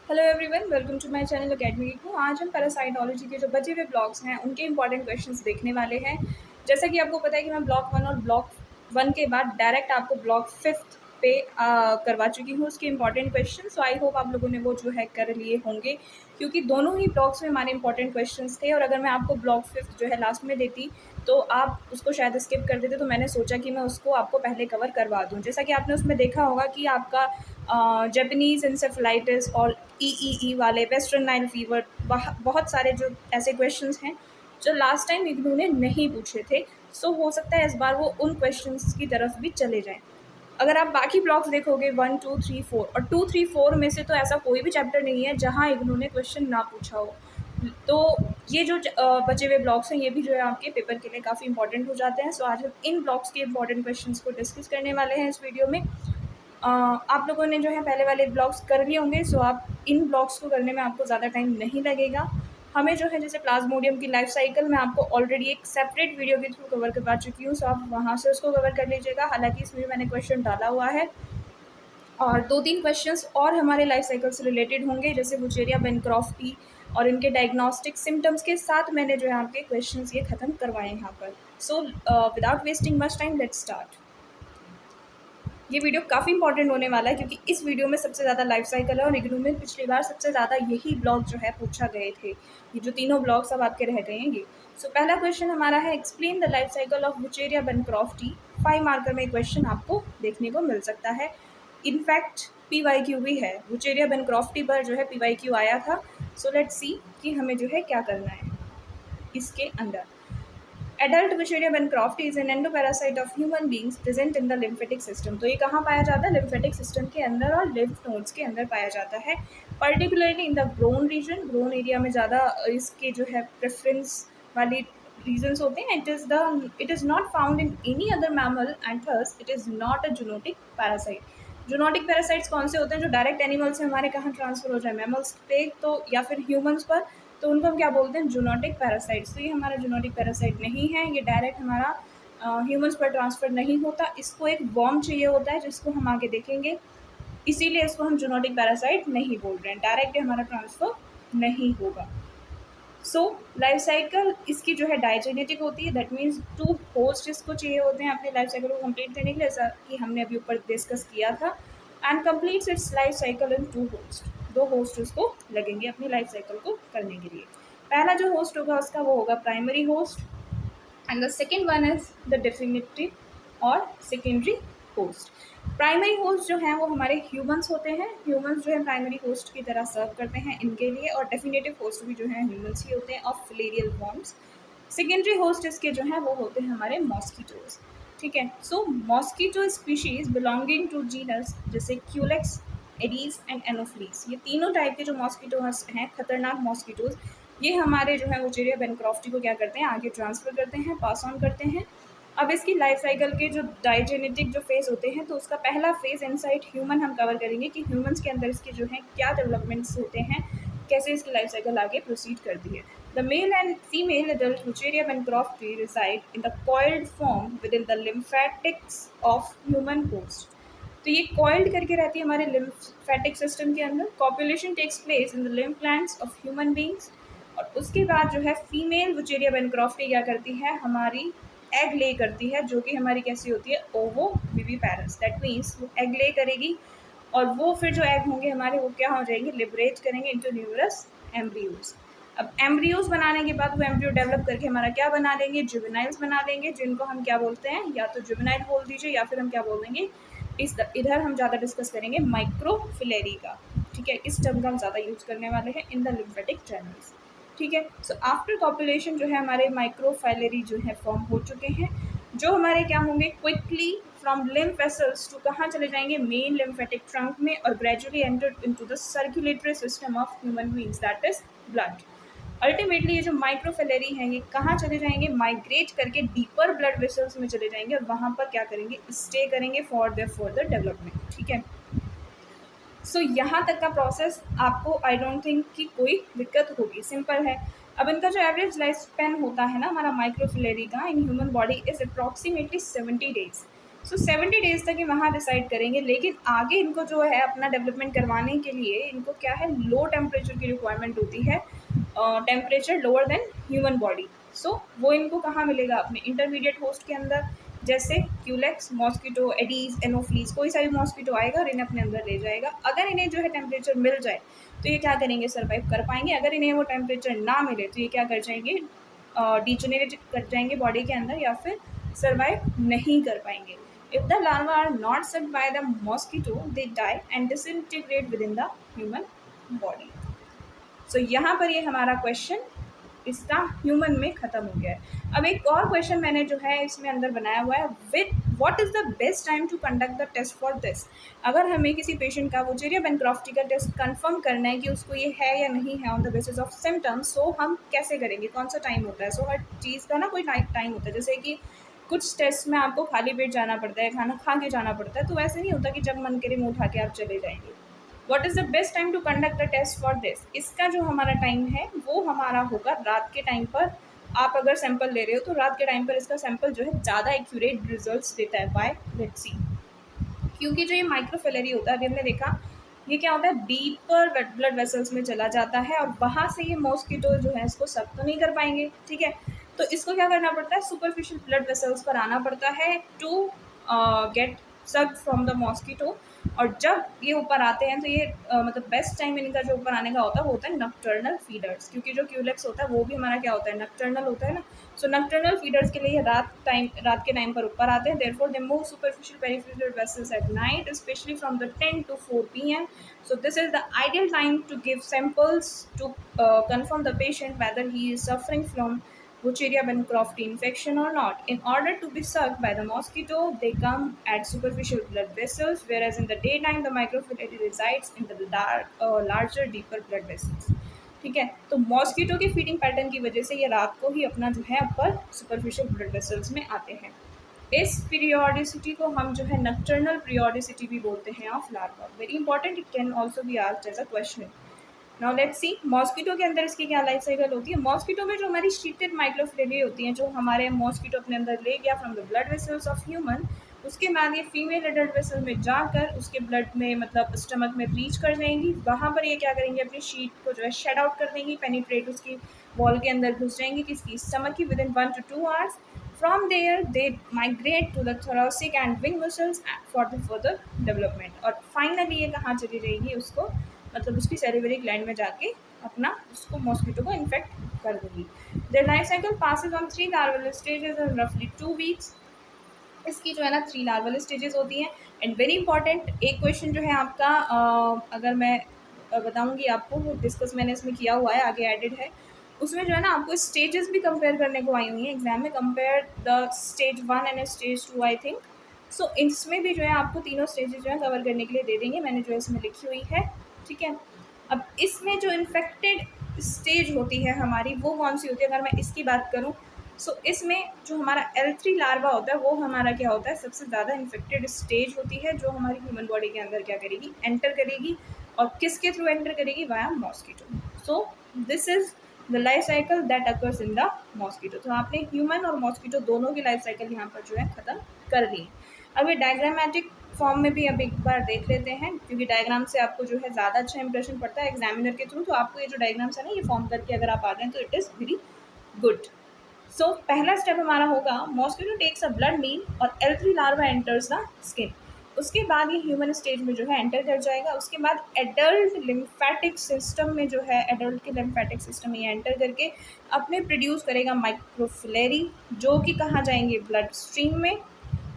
Hello everyone, welcome to my channel academy को। आज हम पैरासाइटोलॉजी के जो बचे हुए ब्लॉक्स हैं उनके इंपॉर्टेंट क्वेश्चंस देखने वाले हैं। जैसा कि आपको पता है कि मैं ब्लॉक 1 और ब्लॉक 1 के बाद डायरेक्ट आपको ब्लॉक 5th पे करवा चुकी हूँ उसके important question. So I hope आप लोगों ने वो जो है कर लिए होंगे, क्योंकि दोनों ही ब्लॉक्स में हमारे इंपॉर्टेंट क्वेश्चंस थे। और अगर मैं आपको ब्लॉक 5th जो है लास्ट में देती तो आप उसको शायद स्किप कर देते, तो मैंने सोचा कि मैं उसको आपको पहले कवर करवा दूँ। जैसा कि आपने उसमें देखा होगा कि आपका जापानीज़ इंसेफेलाइटिस और ईईई वाले, वेस्टर्न नाइल फीवर, बहुत सारे जो ऐसे क्वेश्चंस हैं जो लास्ट टाइम इग्नू ने नहीं पूछे थे। सो हो सकता है इस बार वो उन क्वेश्चंस की तरफ भी चले जाएं। अगर आप बाकी ब्लॉक्स देखोगे 1, 2, 3, 4 और 2, 3, 4 में से तो ऐसा कोई भी चैप्टर नहीं है जहाँ इग्नू ने क्वेश्चन ना पूछा हो। तो ये जो बचे हुए ब्लॉक्स हैं ये भी जो है आपके पेपर के लिए काफ़ी इंपॉर्टेंट हो जाते हैं। सो आज हम इन ब्लॉक्स के इंपॉर्टेंट क्वेश्चंस को डिस्कस करने वाले हैं इस वीडियो में। आप लोगों ने जो है पहले वाले ब्लॉग्स कर लिए होंगे, सो आप इन ब्लॉग्स को करने में आपको ज़्यादा टाइम नहीं लगेगा। हमें जो है जैसे प्लाज्मोडियम की लाइफ साइकिल मैं आपको ऑलरेडी एक सेपरेट वीडियो के थ्रू कवर करवा चुकी हूँ, सो आप वहाँ से उसको कवर कर लीजिएगा। हालांकि इसमें भी मैंने क्वेश्चन डाला हुआ है और 2-3 क्वेश्चंस और हमारे लाइफ साइकिल से रिलेटेड होंगे, जैसे वुचेरिया बेनक्रॉफ्टी और इनके डायग्नोस्टिक सिम्टम्स के साथ मैंने जो है आपके क्वेश्चंस ये ख़त्म करवाए यहाँ पर। So without wasting much time, let's start. ये वीडियो काफ़ी इंपॉर्टेंट होने वाला है क्योंकि इस वीडियो में सबसे ज़्यादा लाइफ साइकिल है और इग्नू में पिछली बार सबसे ज़्यादा यही ब्लॉग जो है पूछा गए थे। ये जो तीनों ब्लॉग्स अब आपके रह गए हैं ये। सो पहला क्वेश्चन हमारा है, explain the life cycle of Wuchereria बेनक्रॉफ्टी। 5 marker में क्वेश्चन आपको देखने को मिल सकता है। इनफैक्ट PYQ भी है, वुचेरिया बेनक्रॉफ्टी पर जो है PYQ आया था। सो लेट्स सी कि हमें जो है क्या करना है इसके अंदर। Adult Wuchereria bancrofti is an endoparasite of human beings present in the lymphatic system. तो ये कहाँ पाया जाता है? लिम्फेटिक सिस्टम के अंदर और लिम्फ नोड्स के अंदर पाया जाता है, particularly in the grown region. Grown area में ज़्यादा इसके जो है प्रेफरेंस वाली रीजन्स होते हैं। It is not found in any other mammal and thus it is not a zoonotic parasite. Zoonotic parasites कौन से होते हैं? जो डायरेक्ट एनिमल से हमारे कहाँ ट्रांसफर हो जाए, मैमल्स पे तो या फिर ह्यूमंस पर, तो उनको हम क्या बोलते हैं? Zoonotic parasites. तो ये हमारा जूनोटिक पैरासाइट नहीं है, ये डायरेक्ट हमारा ह्यूमंस पर ट्रांसफ़र नहीं होता। इसको एक वॉर्म चाहिए होता है जिसको हम आगे देखेंगे, इसीलिए इसको हम जूनोटिक पैरासाइट नहीं बोल रहे हैं, डायरेक्ट हमारा ट्रांसफ़र नहीं होगा। सो लाइफ साइकिल इसकी जो है डायजेनेटिक होती है, दैट मीन्स 2 होस्ट इसको चाहिए होते हैं अपने लाइफ साइकिल को कंप्लीट करने के लिए, जैसा कि हमने अभी ऊपर डिस्कस किया था। And completes it's life cycle in 2 host. 2 host उसको लगेंगे अपनी लाइफ साइकिल को करने के लिए। पहला जो होस्ट होगा उसका वो होगा primary host and the second one is the definitive और सेकेंडरी होस्ट। प्राइमरी होस्ट जो है वो हमारे ह्यूमंस होते हैं। ह्यूमंस जो है प्राइमरी होस्ट की तरह सर्व करते हैं इनके लिए, और डेफिनेटिव होस्ट भी जो है ह्यूमंस ही होते हैं of filarial forms. Secondary host इसके जो है वो होते हैं हमारे मॉस्किटोज। ठीक है। So mosquito species belonging to genus जैसे क्यूलेक्स, एडीज एंड एनोफ्लीस, ये तीनों टाइप के जो मॉस्किटोज हैं, खतरनाक मॉस्किटोज, ये हमारे जो है वुचेरिया बेनक्रॉफ्टी को क्या करते हैं? आगे ट्रांसफ़र करते हैं, पास ऑन करते हैं। अब इसकी लाइफ साइकिल के जो डायजेनेटिक जो फेज़ होते हैं, तो उसका पहला फेज़ इनसाइड ह्यूमन हम कवर करेंगे कि ह्यूमंस के अंदर इसके जो है क्या डेवलपमेंट्स होते हैं, कैसे इसकी लाइफ साइकिल आगे प्रोसीड करती है। The male and female adult Wuchereria bancrofti reside in the coiled form within the lymphatics of human host. तो ये कॉइल्ड करके रहती है हमारे लिम्फेटिक सिस्टम के अंदर। Copulation takes place in the lymph glands of human beings. और उसके बाद जो है फीमेल वुचेरिया बेनक्रॉफ्टी क्या करती है? हमारी एग ले करती है, जो कि हमारी कैसी होती है? ओवो विविपैरस। दैट मीन्स वो एग ले करेगी और वो फिर जो एग होंगे हमारे वो क्या हो जाएंगे? लिबरेट करेंगे इनटू न्यूमरस एम्ब्रियोज। अब एम्ब्रियोज बनाने के बाद वो एम्ब्रियो डेवलप करके हमारा क्या बना देंगे? जुवेनाइल्स बना देंगे, जिनको हम क्या बोलते हैं? या तो जुवेनाइल बोल दीजिए या फिर हम क्या बोल देंगे? इधर हम ज़्यादा डिस्कस करेंगे माइक्रोफिलेरी का। ठीक है, इस टर्म का हम ज़्यादा यूज़ करने वाले हैं इन द लिम्फेटिक चैनल्स। ठीक है। सो आफ्टर कॉपुलेशन जो है हमारे माइक्रोफाइलरी जो है फॉर्म हो चुके हैं, जो हमारे क्या होंगे? Quickly from lymph vessels to कहाँ चले जाएंगे? मेन लिम्फेटिक ट्रंक में, और gradually enter into the circulatory system of human beings, that is blood. Ultimately ये जो माइक्रोफिलेरी हैं ये कहाँ चले जाएंगे? माइग्रेट करके डीपर ब्लड वेसल्स में चले जाएंगे और वहाँ पर क्या करेंगे? स्टे करेंगे फॉर देयर फर्दर डेवलपमेंट। ठीक है। सो यहाँ तक का प्रोसेस आपको आई डोंट थिंक कि कोई दिक्कत होगी, सिंपल है। अब इनका जो एवरेज लाइफ स्पैन होता है ना हमारा माइक्रोफिलेरी का in human body is approximately 70 days. So 70 days तक ये वहाँ रिसाइड करेंगे, लेकिन आगे इनको जो है अपना डेवलपमेंट करवाने के लिए इनको क्या है, लो टेम्परेचर की रिक्वायरमेंट होती है, temperature lower than human body. So वो इनको कहाँ मिलेगा, अपने इंटरमीडिएट होस्ट के अंदर, जैसे क्यूलेक्स, मॉस्किटो, एडीज, एनोफ्लीज, कोई सा भी मॉस्किटो आएगा और इन्हें अपने अंदर ले जाएगा। अगर इन्हें जो है टेम्परेचर मिल जाए तो ये क्या करेंगे, सर्वाइव कर पाएंगे। अगर इन्हें वो टेम्परेचर ना मिले तो ये क्या कर जाएंगे, डिजेनरेट कर जाएंगे बॉडी के अंदर, या फिर सर्वाइव नहीं कर पाएंगे। If the larva are not sucked by the mosquito they die and disintegrate within the human body. So यहाँ पर ये हमारा क्वेश्चन इसका ह्यूमन में ख़त्म हो गया है। अब एक और क्वेश्चन मैंने जो है इसमें अंदर बनाया हुआ है, with what is the best time to conduct the test for this. अगर हमें किसी पेशेंट का वुचेरिया बेनक्रॉफ्टी का टेस्ट कंफर्म करना है कि उसको ये है या नहीं है on the basis of symptoms, so हम कैसे करेंगे, कौन सा टाइम होता है। सो हर चीज़ का ना कोई टाइम होता है, जैसे कि कुछ टेस्ट में आपको खाली पेट जाना पड़ता है, खाना खा के जाना पड़ता है, तो वैसे नहीं होता कि जब मन करे मुँह उठा के आप चले जाएंगे। What is the best time to conduct the test for this, इसका जो हमारा टाइम है वो हमारा होगा रात के टाइम पर। आप अगर सैंपल ले रहे हो तो रात के टाइम पर इसका सैंपल जो है ज़्यादा एक्यूरेट रिजल्ट्स देता है। बाय लेट्स सी, क्योंकि जो ये माइक्रोफिलरी होता है, अभी हमने देखा ये क्या होता है, डीपर ब्लड वेसल्स में चला जाता है और वहाँ से ये मॉस्किटो जो है इसको सक तो नहीं कर पाएंगे, ठीक है। तो इसको क्या करना पड़ता है, सुपरफिशियल ब्लड वेसल्स पर आना पड़ता है to get sucked from the mosquito. और जब ये ऊपर आते हैं तो ये मतलब बेस्ट टाइम इनका जो ऊपर आने का होता है वो होता है नक्टर्नल फीडर्स, क्योंकि जो क्यूलेक्स होता है वो भी हमारा क्या होता है, नक्टर्नल होता है ना। सो नक्टर्नल फीडर्स के लिए ये रात के टाइम पर ऊपर आते हैं। Therefore they move superficial peripheral vessels at night, specially from the 10 to 4 p.m. So this is the ideal time to give samples to confirm the patient whether he is suffering from Wucheria Bancrofti infection or not. In order to be sucked by the mosquito, they come at superficial blood vessels, whereas in the daytime the microfilary resides in the larger, deeper blood vessels. ठीक है, तो mosquito के feeding pattern की वजह से ये रात को ही अपना जो है ऊपर सुपरफिशियल ब्लड वेसल्स में आते हैं। इस पीरियोडिसिटी को हम जो है नक्टर्नल पीरियोडिसिटी भी बोलते हैं of larva. Very important, it can also be asked as a question. Now let's see, mosquito के अंदर इसकी क्या लाइफ साइकिल होती है। मॉस्किटो में जो हमारी शीटेड माइक्रोफ्लेरी होती हैं, जो हमारे मॉस्किटो अपने अंदर ले गया from the blood vessels of human, उसके बाद ये फीमेल एडल्ट वेसल में जाकर उसके ब्लड में मतलब स्टमक में रीच कर जाएंगी। वहाँ पर ये क्या करेंगे, अपनी शीट को जो है शेड आउट कर देंगी, पेनिट्रेट उसकी वॉल के अंदर घुस जाएंगी किसकी, स्टमक की, with in 1 to 2 hours. From there, they migrate to the thoracic and wing muscles for the further development. और finally ये कहाँ चली जाएगी, उसको मतलब उसकी सेरिबरी ग्लैंड में जाके अपना उसको मॉस्किटो को इन्फेक्ट कर देगी। Their life cycle passes on 3 larval stages in roughly 2 weeks. इसकी जो है ना 3 लार्वल स्टेजेस होती हैं। एंड वेरी इंपॉर्टेंट एक क्वेश्चन जो है आपका, अगर मैं बताऊंगी आपको, वो डिस्कस मैंने इसमें किया हुआ है, आगे एडेड है, उसमें जो है ना आपको स्टेजेस भी कंपेयर करने को आई हुई हैं एग्जाम में, compare the stage 1 and stage 2 I think. So इसमें भी जो है आपको तीनों स्टेजेस जो है कवर करने के लिए दे देंगे, मैंने जो है इसमें लिखी हुई है, ठीक है। अब इसमें जो इन्फेक्टेड स्टेज होती है हमारी, वो कौन सी होती है, अगर मैं इसकी बात करूँ, सो इसमें जो हमारा L3 लार्वा होता है वो हमारा क्या होता है, सबसे ज़्यादा इन्फेक्टेड स्टेज होती है, जो हमारी ह्यूमन बॉडी के अंदर क्या करेगी, एंटर करेगी। और किसके थ्रू एंटर करेगी, via mosquito. So this is the life cycle that occurs in the mosquito. तो आपने ह्यूमन और मॉस्किटो दोनों की लाइफ साइकिल यहाँ पर जो है ख़त्म कर दी है। अब ये डायग्रामेटिक फॉर्म में भी अब एक बार देख लेते हैं, क्योंकि डायग्राम से आपको जो है ज़्यादा अच्छा इंप्रेशन पड़ता है एग्जामिनर के थ्रू। तो आपको ये जो डायग्राम्स है ना, ये फॉर्म करके अगर आप आ रहे हैं तो it is very good. So पहला स्टेप हमारा होगा, mosquito takes a blood meal और L3 larva enters the skin. उसके बाद ये ह्यूमन स्टेज में जो है एंटर कर जाएगा। उसके बाद एडल्ट लिम्फेटिक सिस्टम में जो है, एडल्ट के लिम्फेटिक सिस्टम में ये एंटर करके अपने प्रोड्यूस करेगा माइक्रोफिलेरी, जो कि कहाँ जाएंगे, ब्लड स्ट्रीम में।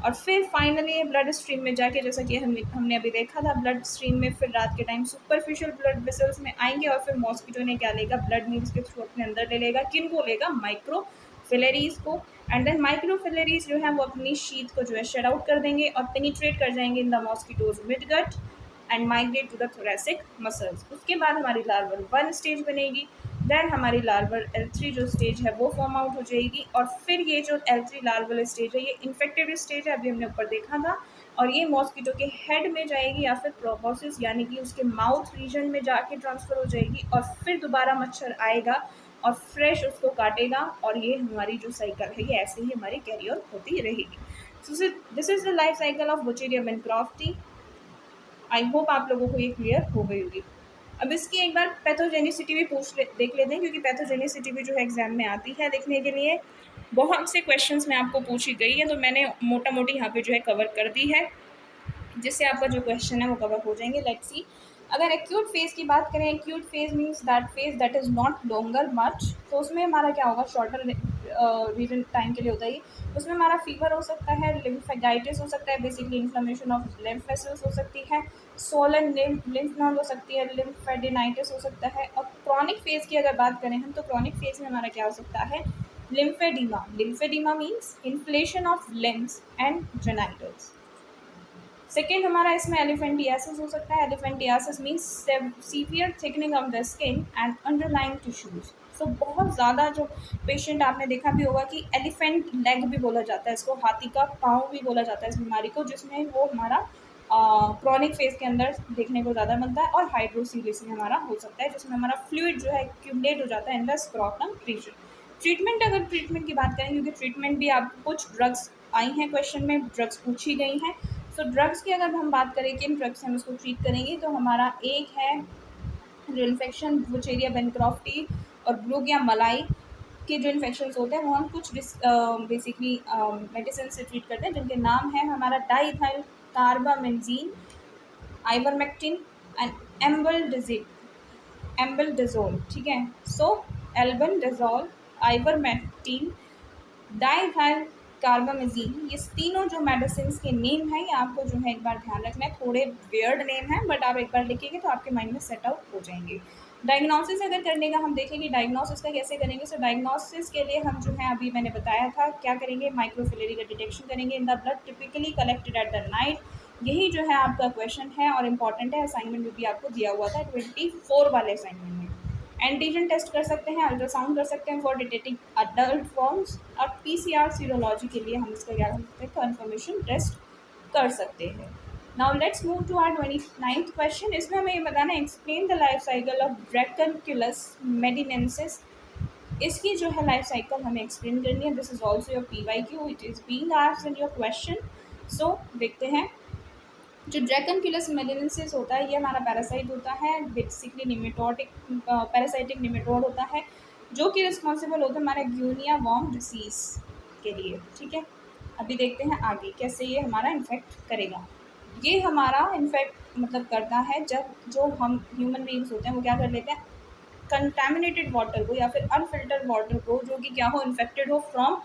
और फिर फाइनली ये ब्लड स्ट्रीम में जाके, जैसा कि हमने अभी देखा था, ब्लड स्ट्रीम में फिर रात के टाइम सुपरफिशियल ब्लड वेसल्स में आएंगे और फिर मॉस्किटो ने क्या लेगा, ब्लड मील्स के थ्रू अपने अंदर ले लेगा, किन को लेगा, माइक्रोफिलेरीज को। एंड देन माइक्रोफिलेरीज जो है वो अपनी शीथ को जो है शेड आउट कर देंगे और पेनिट्रेट कर जाएंगे in the mosquito's midgut and migrate to the thoracic muscles. उसके बाद हमारी लार्वल 1 स्टेज बनेगी। देन हमारी लार्वल L3 जो स्टेज है वो फॉर्म आउट हो जाएगी। और फिर ये जो L3 लार्वल स्टेज है ये इन्फेक्टेड स्टेज है, अभी हमने ऊपर देखा था, और ये मॉस्किटो के हेड में जाएगी या फिर प्रोबोसिस यानी कि उसके माउथ रीजन में जाके ट्रांसफ़र हो जाएगी। और फिर दोबारा मच्छर आएगा और फ्रेश उसको काटेगा। और ये हमारी जो साइकिल है ये ऐसे ही हमारी कैरी ऑन होती रहेगी। So this is the life cycle of बुचेरिया बेनक्रॉफ्टी। I hope आप लोगों को ये क्लियर हो गई होगी। अब इसकी एक बार पैथोजेनिसिटी भी देख लेते हैं, क्योंकि पैथोजेनिसिटी भी जो है एग्जाम में आती है देखने के लिए। बहुत से क्वेश्चंस में आपको पूछी गई है, तो मैंने मोटा मोटी यहाँ पे जो है कवर कर दी है, जिससे आपका जो क्वेश्चन है वो कवर हो जाएंगे। Let's see. अगर एक्यूट फेज की बात करें, acute phase means that phase that is not longer much, तो उसमें हमारा क्या होगा, शॉर्टर रीजन टाइम के लिए होता है। उसमें हमारा फीवर हो सकता है, लिम्फेगाइटिस हो सकता है, basically inflammation of lymph vessels हो सकती है, सोलन लिम्फ नोड हो सकती है, लिम्फेडिनाइटिस हो सकता है। और क्रॉनिक फेज की अगर बात करें हम, तो क्रॉनिक फेज में हमारा क्या हो सकता है, lymphoedema. Lymphoedema means inflation of limbs and genitals. Second हमारा इसमें एलिफेंटियासिस हो सकता है। Elephantiasis means severe thickening of the skin and underlying tissues. So बहुत ज़्यादा जो पेशेंट आपने देखा भी होगा कि एलिफेंट लेग भी बोला जाता है इसको, हाथी का पाँव भी बोला जाता है इस बीमारी को, जिसमें वो हमारा क्रॉनिक फेज के अंदर देखने को ज़्यादा मिलता है। और हाइड्रोसीलिस में हमारा हो सकता है, जिसमें हमारा फ्लूइड जो है एक्यूमुलेट हो जाता है in the scrotum region. Treatment, अगर ट्रीटमेंट की बात करें, क्योंकि ट्रीटमेंट भी आप कुछ ड्रग्स आई हैं क्वेश्चन में, ड्रग्स पूछी गई हैं। सो ड्रग्स की अगर हम बात करें किन ड्रग्स से हम इसको ट्रीट करेंगे, तो हमारा एक है जो इन्फेक्शन बुचेरिया बेनक्रॉफ्टी और ब्रूगिया मलाई के जो इन्फेक्शन होते हैं, वो हम कुछ बेसिकली मेडिसिन से ट्रीट करते हैं, जिनके नाम है हमारा डाइथाइल कार्बामेंजीन, आइवरमेक्टिन एंड एम्बेल्डाजोल। ठीक है, सो एल्बेंडाजोल, आइवरमेक्टिन, डाइथाइल कार्बामेजीन, ये तीनों जो मेडिसिन के नेम हैं, ये आपको जो है एक बार ध्यान रखना है। थोड़े वियर्ड नेम है, बट आप एक बार लिखेंगे तो आपके माइंड में सेट आउट हो जाएंगे। डायग्नोसिस अगर करने का हम देखेंगे, डायग्नोसिस का कैसे करेंगे। सो डायग्नोसिस के लिए हम जो है, अभी मैंने बताया था क्या करेंगे, माइक्रोफिलरी का डिटेक्शन करेंगे in the blood typically collected at the night. यही जो है आपका क्वेश्चन है और इम्पॉर्टेंट है, असाइनमेंट में भी आपको दिया हुआ था 24 वाले असाइनमेंट में। एंटीजन टेस्ट कर सकते हैं, अल्ट्रासाउंड कर सकते हैं फॉर डिटेक्टिंग अडल्ट फॉर्म्स, और पीसीआर सीरोलॉजी के लिए हम इसका क्या कर सकते हैं, कन्फर्मेशन टेस्ट कर सकते हैं। Now let's move to our 29th question. इसमें हमें ये बताना है, explain the life cycle of Dracunculus medinensis. इसकी जो है लाइफ साइकिल हमें एक्सप्लेन करनी है। This is also your PYQ, it is being asked in your question. So देखते हैं। जो ड्रैकनक्यूलस मेडिनेंसिस होता है, ये हमारा पैरासाइट होता है, बेसिकली निमेटोडिक पैरासाइटिक निमेटोड होता है, जो कि रिस्पॉन्सिबल होता है हमारे ग्यूनिया वॉर्म डिसीज के लिए। ठीक है, अभी देखते हैं आगे कैसे ये हमारा इन्फेक्ट करेगा। ये हमारा इन्फेक्ट मतलब करता है जब जो हम ह्यूमन बींग्स होते हैं वो क्या कर लेते हैं, कंटामिनेटेड वाटर को या फिर अनफिल्टर्ड वाटर को, जो कि क्या हो, इन्फेक्टेड हो फ्रॉम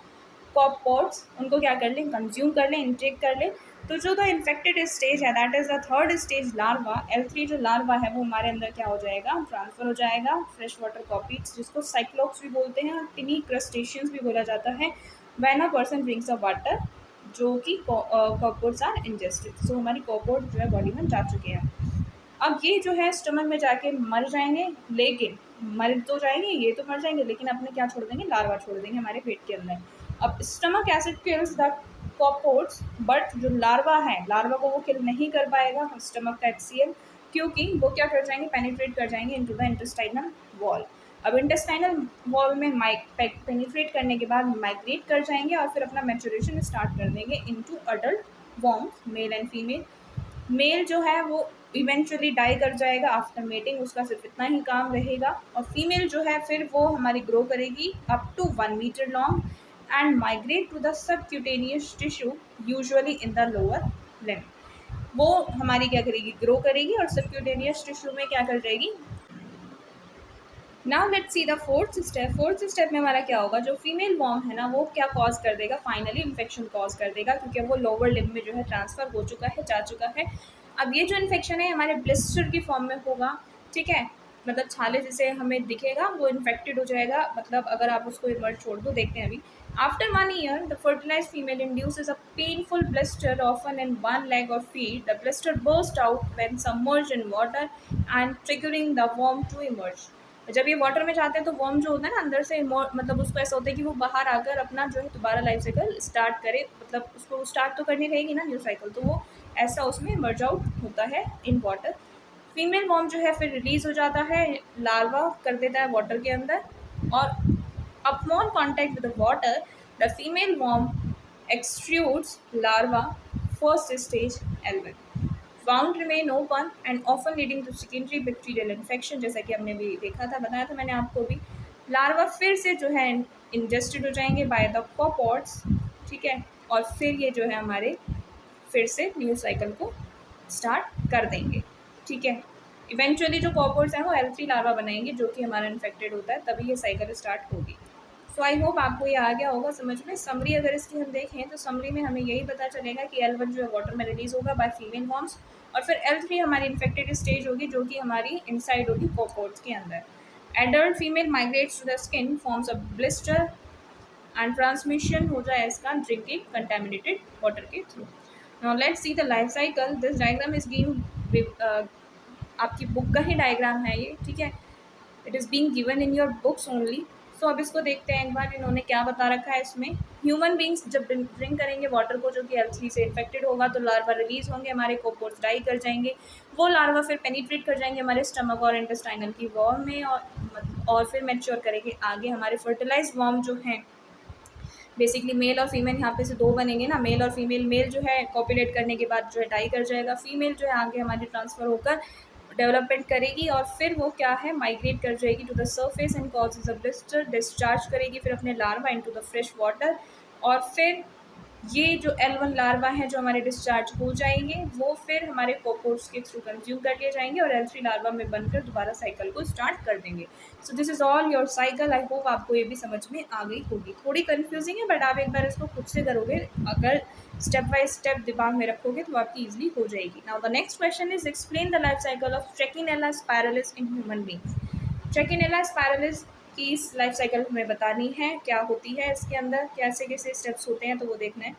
कॉपपोर्ट्स, उनको क्या कर लें, कंज्यूम कर लें, इंटेक कर लें। तो जो द इन्फेक्टेड स्टेज है, that is the third stage larva, L3 जो लार्वा है वो हमारे अंदर क्या हो जाएगा, ट्रांसफ़र हो जाएगा फ्रेश वाटर कॉपीज, जिसको साइक्लोप्स भी बोलते हैं और टिनी क्रस्टेशियंस भी बोला जाता है। When a person drinks a water, जो कि कॉपपोर्ट्स आर इंजेस्टेड। सो हमारी कॉपपोर्ट जो है बॉडी में जा चुके हैं। अब ये जो है स्टमक में जाके मर जाएंगे, लेकिन मर तो जाएंगे, ये तो मर जाएंगे, लेकिन अपने क्या छोड़ देंगे, लार्वा छोड़ देंगे हमारे पेट के अंदर। अब stomach acid kills the copepods, but जो लार्वा है, लार्वा को वो किल नहीं कर पाएगा स्टमक का HCl, क्योंकि वो क्या कर जाएंगे, पेनिट्रेट कर जाएंगे इनटू द इंटेस्टाइनल वॉल। अब इंटेस्टाइनल वॉल में पेनिट्रेट करने के बाद माइग्रेट कर जाएंगे और फिर अपना मैचुरेशन स्टार्ट कर देंगे into adult worms, male and female. Male जो है वो इवेंचुअली डाई कर जाएगा आफ्टर मेटिंग, उसका सिर्फ इतना ही काम रहेगा। और फीमेल जो है फिर वो हमारी ग्रो करेगी up to 1 metre long and migrate to the subcutaneous tissue, usually in the lower limb. वो हमारी क्या करेगी, ग्रो करेगी और सबक्यूटेनियस टिश्यू में क्या कर जाएगी। Now let's see the fourth step. Fourth step में हमारा क्या होगा, जो फीमेल वॉर्म है ना, वो क्या कॉज कर देगा, फाइनली इन्फेक्शन कॉज कर देगा, क्योंकि वो लोअर लिम्ब में जो है ट्रांसफ़र हो चुका है, जा चुका है। अब ये जो इन्फेक्शन है हमारे ब्लिस्टर की फॉर्म में होगा। ठीक है, मतलब छाले जैसे हमें दिखेगा, वो इन्फेक्टेड हो जाएगा। मतलब अगर आप उसको इमर्ज छोड़ दो, देखते हैं अभी। After 1 year, the fertilized female induces a painful blister, often in one leg or feet. The blister bursts out when submerged in water and triggering the worm to emerge. जब ये वाटर में जाते हैं तो वर्म जो होता है ना अंदर से, मतलब उसको ऐसा होता है कि वो बाहर आकर अपना जो है दोबारा लाइफ साइकिल स्टार्ट करे, मतलब उसको स्टार्ट तो करनी रहेगी ना न्यू साइकिल, तो वो ऐसा उसमें इमर्ज आउट होता है इन वाटर। फीमेल वर्म जो है फिर रिलीज हो जाता है, लार्वा कर देता है वाटर के अंदर, और upon contact with the water the female worm extrudes larva first stage L1. Wound remain open and often leading to secondary bacterial infection, जैसा कि हमने भी देखा था, बताया था मैंने आपको भी। लार्वा फिर से जो है इंजेस्टेड हो जाएंगे बाय द कॉपॉड्स, ठीक है, और फिर ये जो है हमारे फिर से न्यू साइकिल को स्टार्ट कर देंगे, ठीक है। इवेंचुअली जो कॉपॉड्स हैं वो L3 लार्वा बनाएंगे जो कि हमारा इन्फेक्टेड होता है, तभी ये साइकिल स्टार्ट होगी। सो आई होप आपको ये आ गया होगा समझ में। समरी अगर इसकी हम देखें तो समरी में हमें यही पता चलेगा कि L1 जो है वाटर में रिलीज होगा बाय फीमेल वॉर्म्स, और फिर L3 हमारी इन्फेक्टेड स्टेज होगी जो कि हमारी इनसाइड होगी कॉपॉड्स के अंदर। Adult female migrates to the skin, forms a blister and transmission हो जाए इसका ड्रिंकिंग कंटेमिनेटेड वाटर के थ्रू। Now let's see the life cycle. This diagram is given, आपकी बुक का ही डायग्राम है ये, ठीक है। It is being given in your books only. So अब इसको देखते हैं एक बार इन्होंने क्या बता रखा है इसमें। ह्यूमन बींग्स जब ड्रिंक करेंगे वाटर को जो कि L3 से इन्फेक्टेड होगा तो लार्वा रिलीज होंगे, हमारे कोपोर्स डाई कर जाएंगे, वो लार्वा फिर पेनिट्रेट कर जाएंगे हमारे स्टमक और इंटेस्टाइनल की वॉल में, और फिर मैच्योर करेंगे आगे हमारे फर्टिलाइज वॉर्म जो हैं। बेसिकली मेल और फीमेल यहाँ पे से दो बनेंगे ना, मेल और फीमेल। मेल जो है कॉपुलेट करने के बाद जो है डाई कर जाएगा, फीमेल जो है आगे हमारी ट्रांसफ़र होकर डेवलपमेंट करेगी और फिर वो क्या है माइग्रेट कर जाएगी to the surface and causes a blister, discharge करेगी फिर अपने larva into the fresh water, और फिर ये जो L1 लार्वा हैं जो हमारे डिस्चार्ज हो जाएंगे वो फिर हमारे कोपोर्स के थ्रू कंज्यूम कर लिए जाएंगे और L3 लार्वा में बनकर दोबारा साइकिल को स्टार्ट कर देंगे। So this is all your cycle. I hope आपको ये भी समझ में आ गई होगी। थोड़ी कंफ्यूजिंग है बट आप एक बार इसको खुद से करोगे, अगर स्टेप बाय स्टेप दिमाग में रखोगे तो आपकी ईजिली हो जाएगी। Now the next question is explain the life cycle of Trichinella spiralis in human beings. Trichinella spiralis की इस लाइफ साइकिल हमें बतानी है, क्या होती है इसके अंदर, कैसे कैसे स्टेप्स होते हैं तो वो देखना है।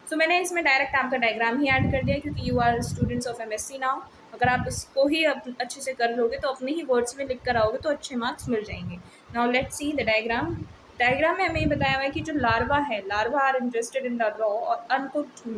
सो मैंने इसमें डायरेक्ट आपका डायग्राम ही ऐड कर दिया क्योंकि you are students of MSc now. अगर आप इसको ही अच्छे से कर लोगे तो अपने ही वर्ड्स में लिख कर आओगे तो अच्छे मार्क्स मिल जाएंगे। Now let's see the diagram. Diagram में हमें ये बताया हुआ है कि जो लार्वा है, larva are interested in the raw or uncooked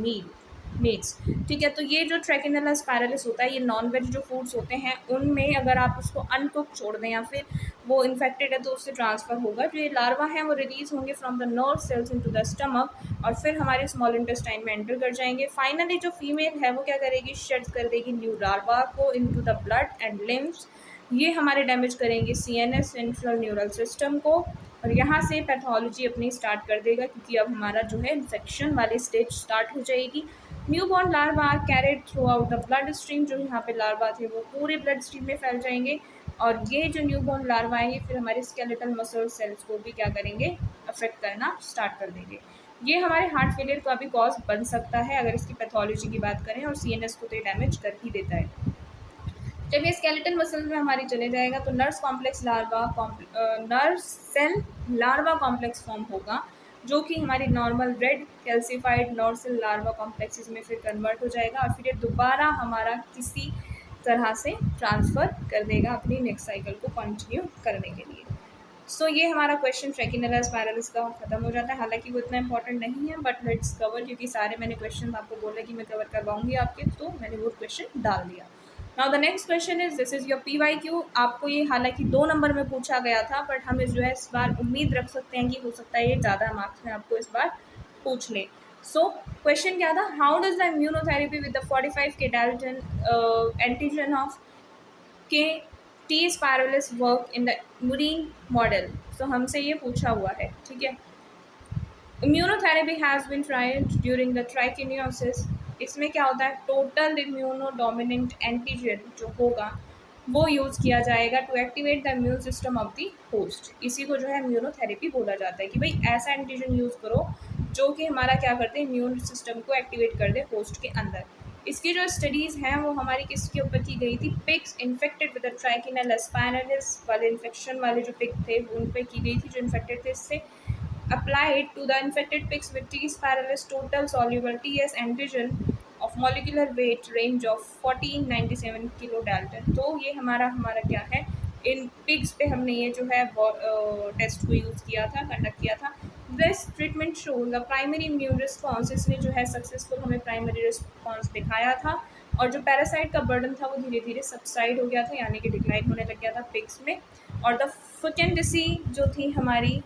meats, ठीक है। तो ये जो ट्रैकिनेला स्पाइरलिस होता है, ये नॉन वेज जो फूड्स होते हैं उनमें अगर आप उसको अनकुक छोड़ दें या फिर वो इन्फेक्टेड है तो उससे ट्रांसफ़र होगा। जो ये लार्वा है वो रिलीज होंगे from the nerve cells into the stomach और फिर हमारे स्मॉल इंटेस्टाइन में एंटर कर जाएंगे। फाइनली जो फीमेल है वो क्या करेगी, शेड कर देगी न्यू लार्वा को इनटू द ब्लड एंड लिम्फ्स। ये हमारे डैमेज करेंगे CNS सेंट्रल न्यूरल सिस्टम को, और यहाँ से पैथोलॉजी अपनी स्टार्ट कर देगा क्योंकि अब हमारा जो है इन्फेक्शन वाली स्टेज स्टार्ट हो जाएगी। Newborn larva are carried throughout the blood stream. जो यहाँ पे लार्वा थे वो पूरे ब्लड स्ट्रीम में फैल जाएंगे और ये जो न्यूबॉर्न लार्वा है ये फिर हमारे स्केलेटल मसल सेल्स को भी क्या करेंगे, अफेक्ट करना स्टार्ट कर देंगे। ये हमारे हार्ट फेलियर का भी कॉज बन सकता है अगर इसकी पैथोलॉजी की बात करें, और CNS को तो ये डैमेज कर ही देता है। जब ये स्केलेटल मसल में हमारी चले जाएगा तो nurse complex larva nurse cell larva complex form होगा जो कि हमारी normal red calcified nerve cell larva complexes में फिर कन्वर्ट हो जाएगा और फिर ये दोबारा हमारा किसी तरह से ट्रांसफ़र कर देगा अपनी नेक्स्ट साइकिल को कंटिन्यू करने के लिए। सो ये हमारा क्वेश्चन ट्रैकिनेला स्पाइरलिस का खत्म हो जाता है। हालांकि वो इतना इंपॉर्टेंट नहीं है बट लेट्स कवर, क्योंकि सारे मैंने क्वेश्चन आपको बोला कि मैं कवर करवाऊंगी आपके, तो मैंने वो क्वेश्चन डाल दिया। Now the next question is this is your PYQ। आपको ये हालांकि 2 नंबर में पूछा गया था बट हम इस बार उम्मीद रख सकते हैं कि हो सकता है ये ज़्यादा मार्क्स में आपको इस बार पूछ ले। सो क्वेश्चन क्या था, how does the immunotherapy with the 45K dalton antigen of के T spiralis work in the marine model. So हमसे ये पूछा हुआ है, ठीक है। Immunotherapy has been tried during the trichinosis. इसमें क्या होता है, टोटल इम्यूनो डोमिनेंट एंटीजन जो होगा वो यूज़ किया जाएगा to activate the immune system of the host. इसी को जो है इम्यूनोथेरेपी बोला जाता है कि भाई ऐसा एंटीजन यूज़ करो जो कि हमारा क्या करते हैं, इम्यून सिस्टम को एक्टिवेट कर दे होस्ट के अंदर। इसकी जो स्टडीज़ हैं वो हमारी किसके ऊपर की गई थी, pigs infected with the ट्राइकिनेला spiralis वाले इन्फेक्शन वाले जो पिग थे उन पर की गई थी जो इन्फेक्टेड थे इससे। Applied to the infected pigs with T. spiralis, total soluble TS antigen of molecular weight range of 1497 kilo Dalton. तो ये हमारा क्या है, इन पिग्स पे हमने ये जो है टेस्ट को यूज़ किया था, कंडक्ट किया था। This treatment show the primary immune response. इसने जो है सक्सेसफुल हमें प्राइमरी रिस्पॉन्स दिखाया था और जो पैरासाइट का बर्डन था वो धीरे धीरे सबसाइड हो गया था, यानी कि डिक्लाइन होने लग गया था पिग्स में। और द फेकेंडिसी जो थी हमारी,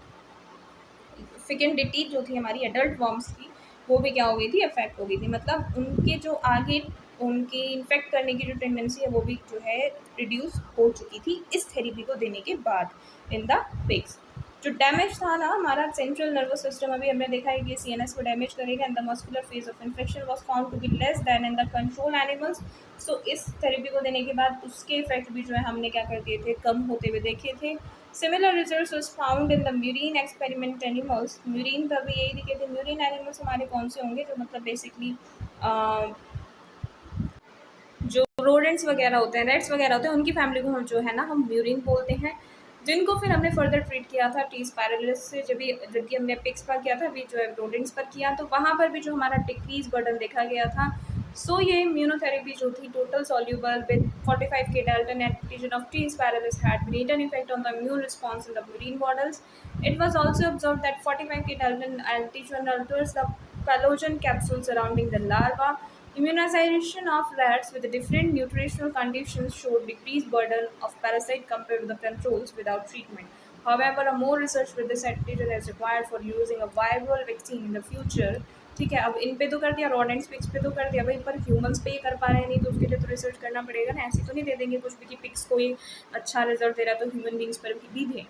फेकेंडिटी जो थी हमारी एडल्ट वॉर्म्स की, वो भी क्या हो गई थी, अफेक्ट हो गई थी। मतलब उनके जो आगे उनकी इन्फेक्ट करने की जो टेंडेंसी है वो भी जो है रिड्यूस हो चुकी थी इस थेरेपी को देने के बाद इन द पिग्स। जो डैमेज था ना हमारा सेंट्रल नर्वस सिस्टम, अभी हमने देखा है कि सीएनएस को डैमेज करेगा and the muscular phase of infection was found to be less than in the control animals. So इस थेरेपी को देने के बाद उसके इफेक्ट भी जो है हमने क्या कर दिए थे, कम होते हुए देखे थे। Similar results was found in the murine experiment animals. Murine का भी यही दिखे थे। म्यूरिन एनिमल्स हमारे कौन से होंगे, जो मतलब बेसिकली जो रोडेंट्स वगैरह होते हैं, रेट्स वगैरह होते हैं, उनकी फैमिली को हम जो है ना हम म्यूरिन बोलते हैं। जिनको फिर हमने फर्दर ट्रीट किया था टी स्पायरलिस से, जबकि हमने पिग्स पर किया था, अभी जो है रोडेंट्स पर किया, तो वहाँ पर भी जो हमारा डिक्रीज बर्डन देखा गया था। सो ये इम्यूनोथेरेपी जो थी total soluble with 45 K dalton antigen of T spiralis had great an effect on the immune response in the murine models. It was also observed that 45 K Dalton antigen alters the collagen capsule surrounding the larva. Immunization of rats with different nutritional conditions showed decreased burden of parasite compared to the controls without treatment. However, a more research with this antigen is required for using a viral vaccine in the future. ठीक है, अब इन पे तो कर दिया, rodents pics पे तो कर दिया भाई, पर ह्यूमंस पे ही कर पा रहे हैं नहीं, तो उसके लिए तो रिसर्च करना पड़ेगा ना। ऐसे तो नहीं दे देंगे कुछ भी कि पिक्स को ही अच्छा रिजल्ट दे रहा तो ह्यूमन बींग्स पर भी दें।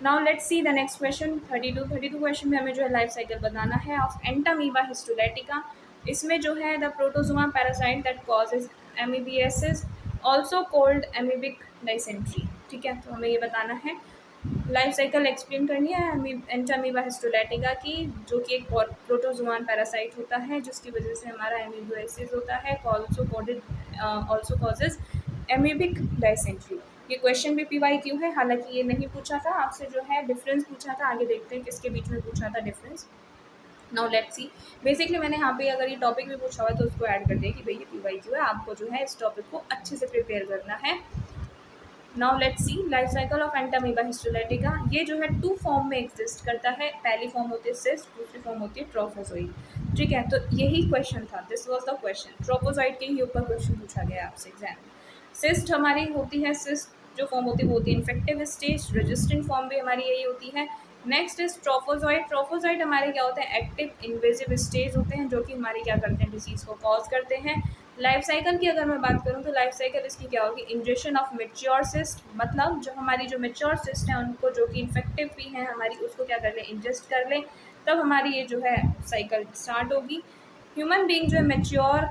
Now let's see the next question 32 question में हमें जो है लाइफ साइकिल बताना है ऑफ एंटामीबा हिस्टोलैटिका। इसमें जो है the protozoa parasite that causes amoebiasis also called amoebic dysentery. ठीक है, तो हमें ये बताना है, लाइफ साइकिल एक्सप्लेन करनी है एंटामीबा हिस्टोलैटिका की, जो कि एक प्रोटोजोआन पैरासाइट होता है जिसकी वजह से हमारा एमीबियासिस होता है, ऑल्सो कॉजेज एमीबिक डाइसेंट्री। ये क्वेश्चन भी PYQ है, हालांकि ये नहीं पूछा था आपसे, जो है डिफरेंस पूछा था। आगे देखते हैं किसके बीच में पूछा था difference. Now let's C, basically मैंने यहाँ पे अगर ये टॉपिक भी पूछा हुआ है तो उसको ऐड कर दिया कि भाई ये PYQ है, आपको जो है इस टॉपिक को अच्छे से प्रिपेयर करना है। Now let's see life cycle of Entamoeba histolytica. ये जो है 2 फॉर्म में एग्जिस्ट करता है। पहली फॉर्म होती है सिस्ट, दूसरी फॉर्म होती है ट्रोफोजोइड। ठीक है, तो यही क्वेश्चन था, this was the question. Trophozoite के ही ऊपर क्वेश्चन पूछा गया आपसे एग्जाम में। सिस्ट हमारी होती है, सिस्ट जो फॉर्म होती है वो होती है इन्फेक्टिव स्टेज, रेजिस्टेंट फॉर्म भी हमारी यही होती है। Next is trophozoite. ट्रोफोजोइड हमारे क्या होते हैं, एक्टिव इन्वेजिव स्टेज होते हैं, जो कि हमारी क्या करते हैं, डिजीज को कॉज करते हैं। लाइफ साइकिल की अगर मैं बात करूँ तो लाइफ साइकिल इसकी क्या होगी, इंजेक्शन ऑफ मेच्योर सिस्ट, मतलब जो हमारी जो मेच्योर सिस्ट है उनको जो कि इन्फेक्टिव भी हैं हमारी, उसको क्या कर लें, इंजेस्ट कर लें, तब हमारी ये जो है साइकिल स्टार्ट होगी। ह्यूमन बीइंग जो है मेच्योर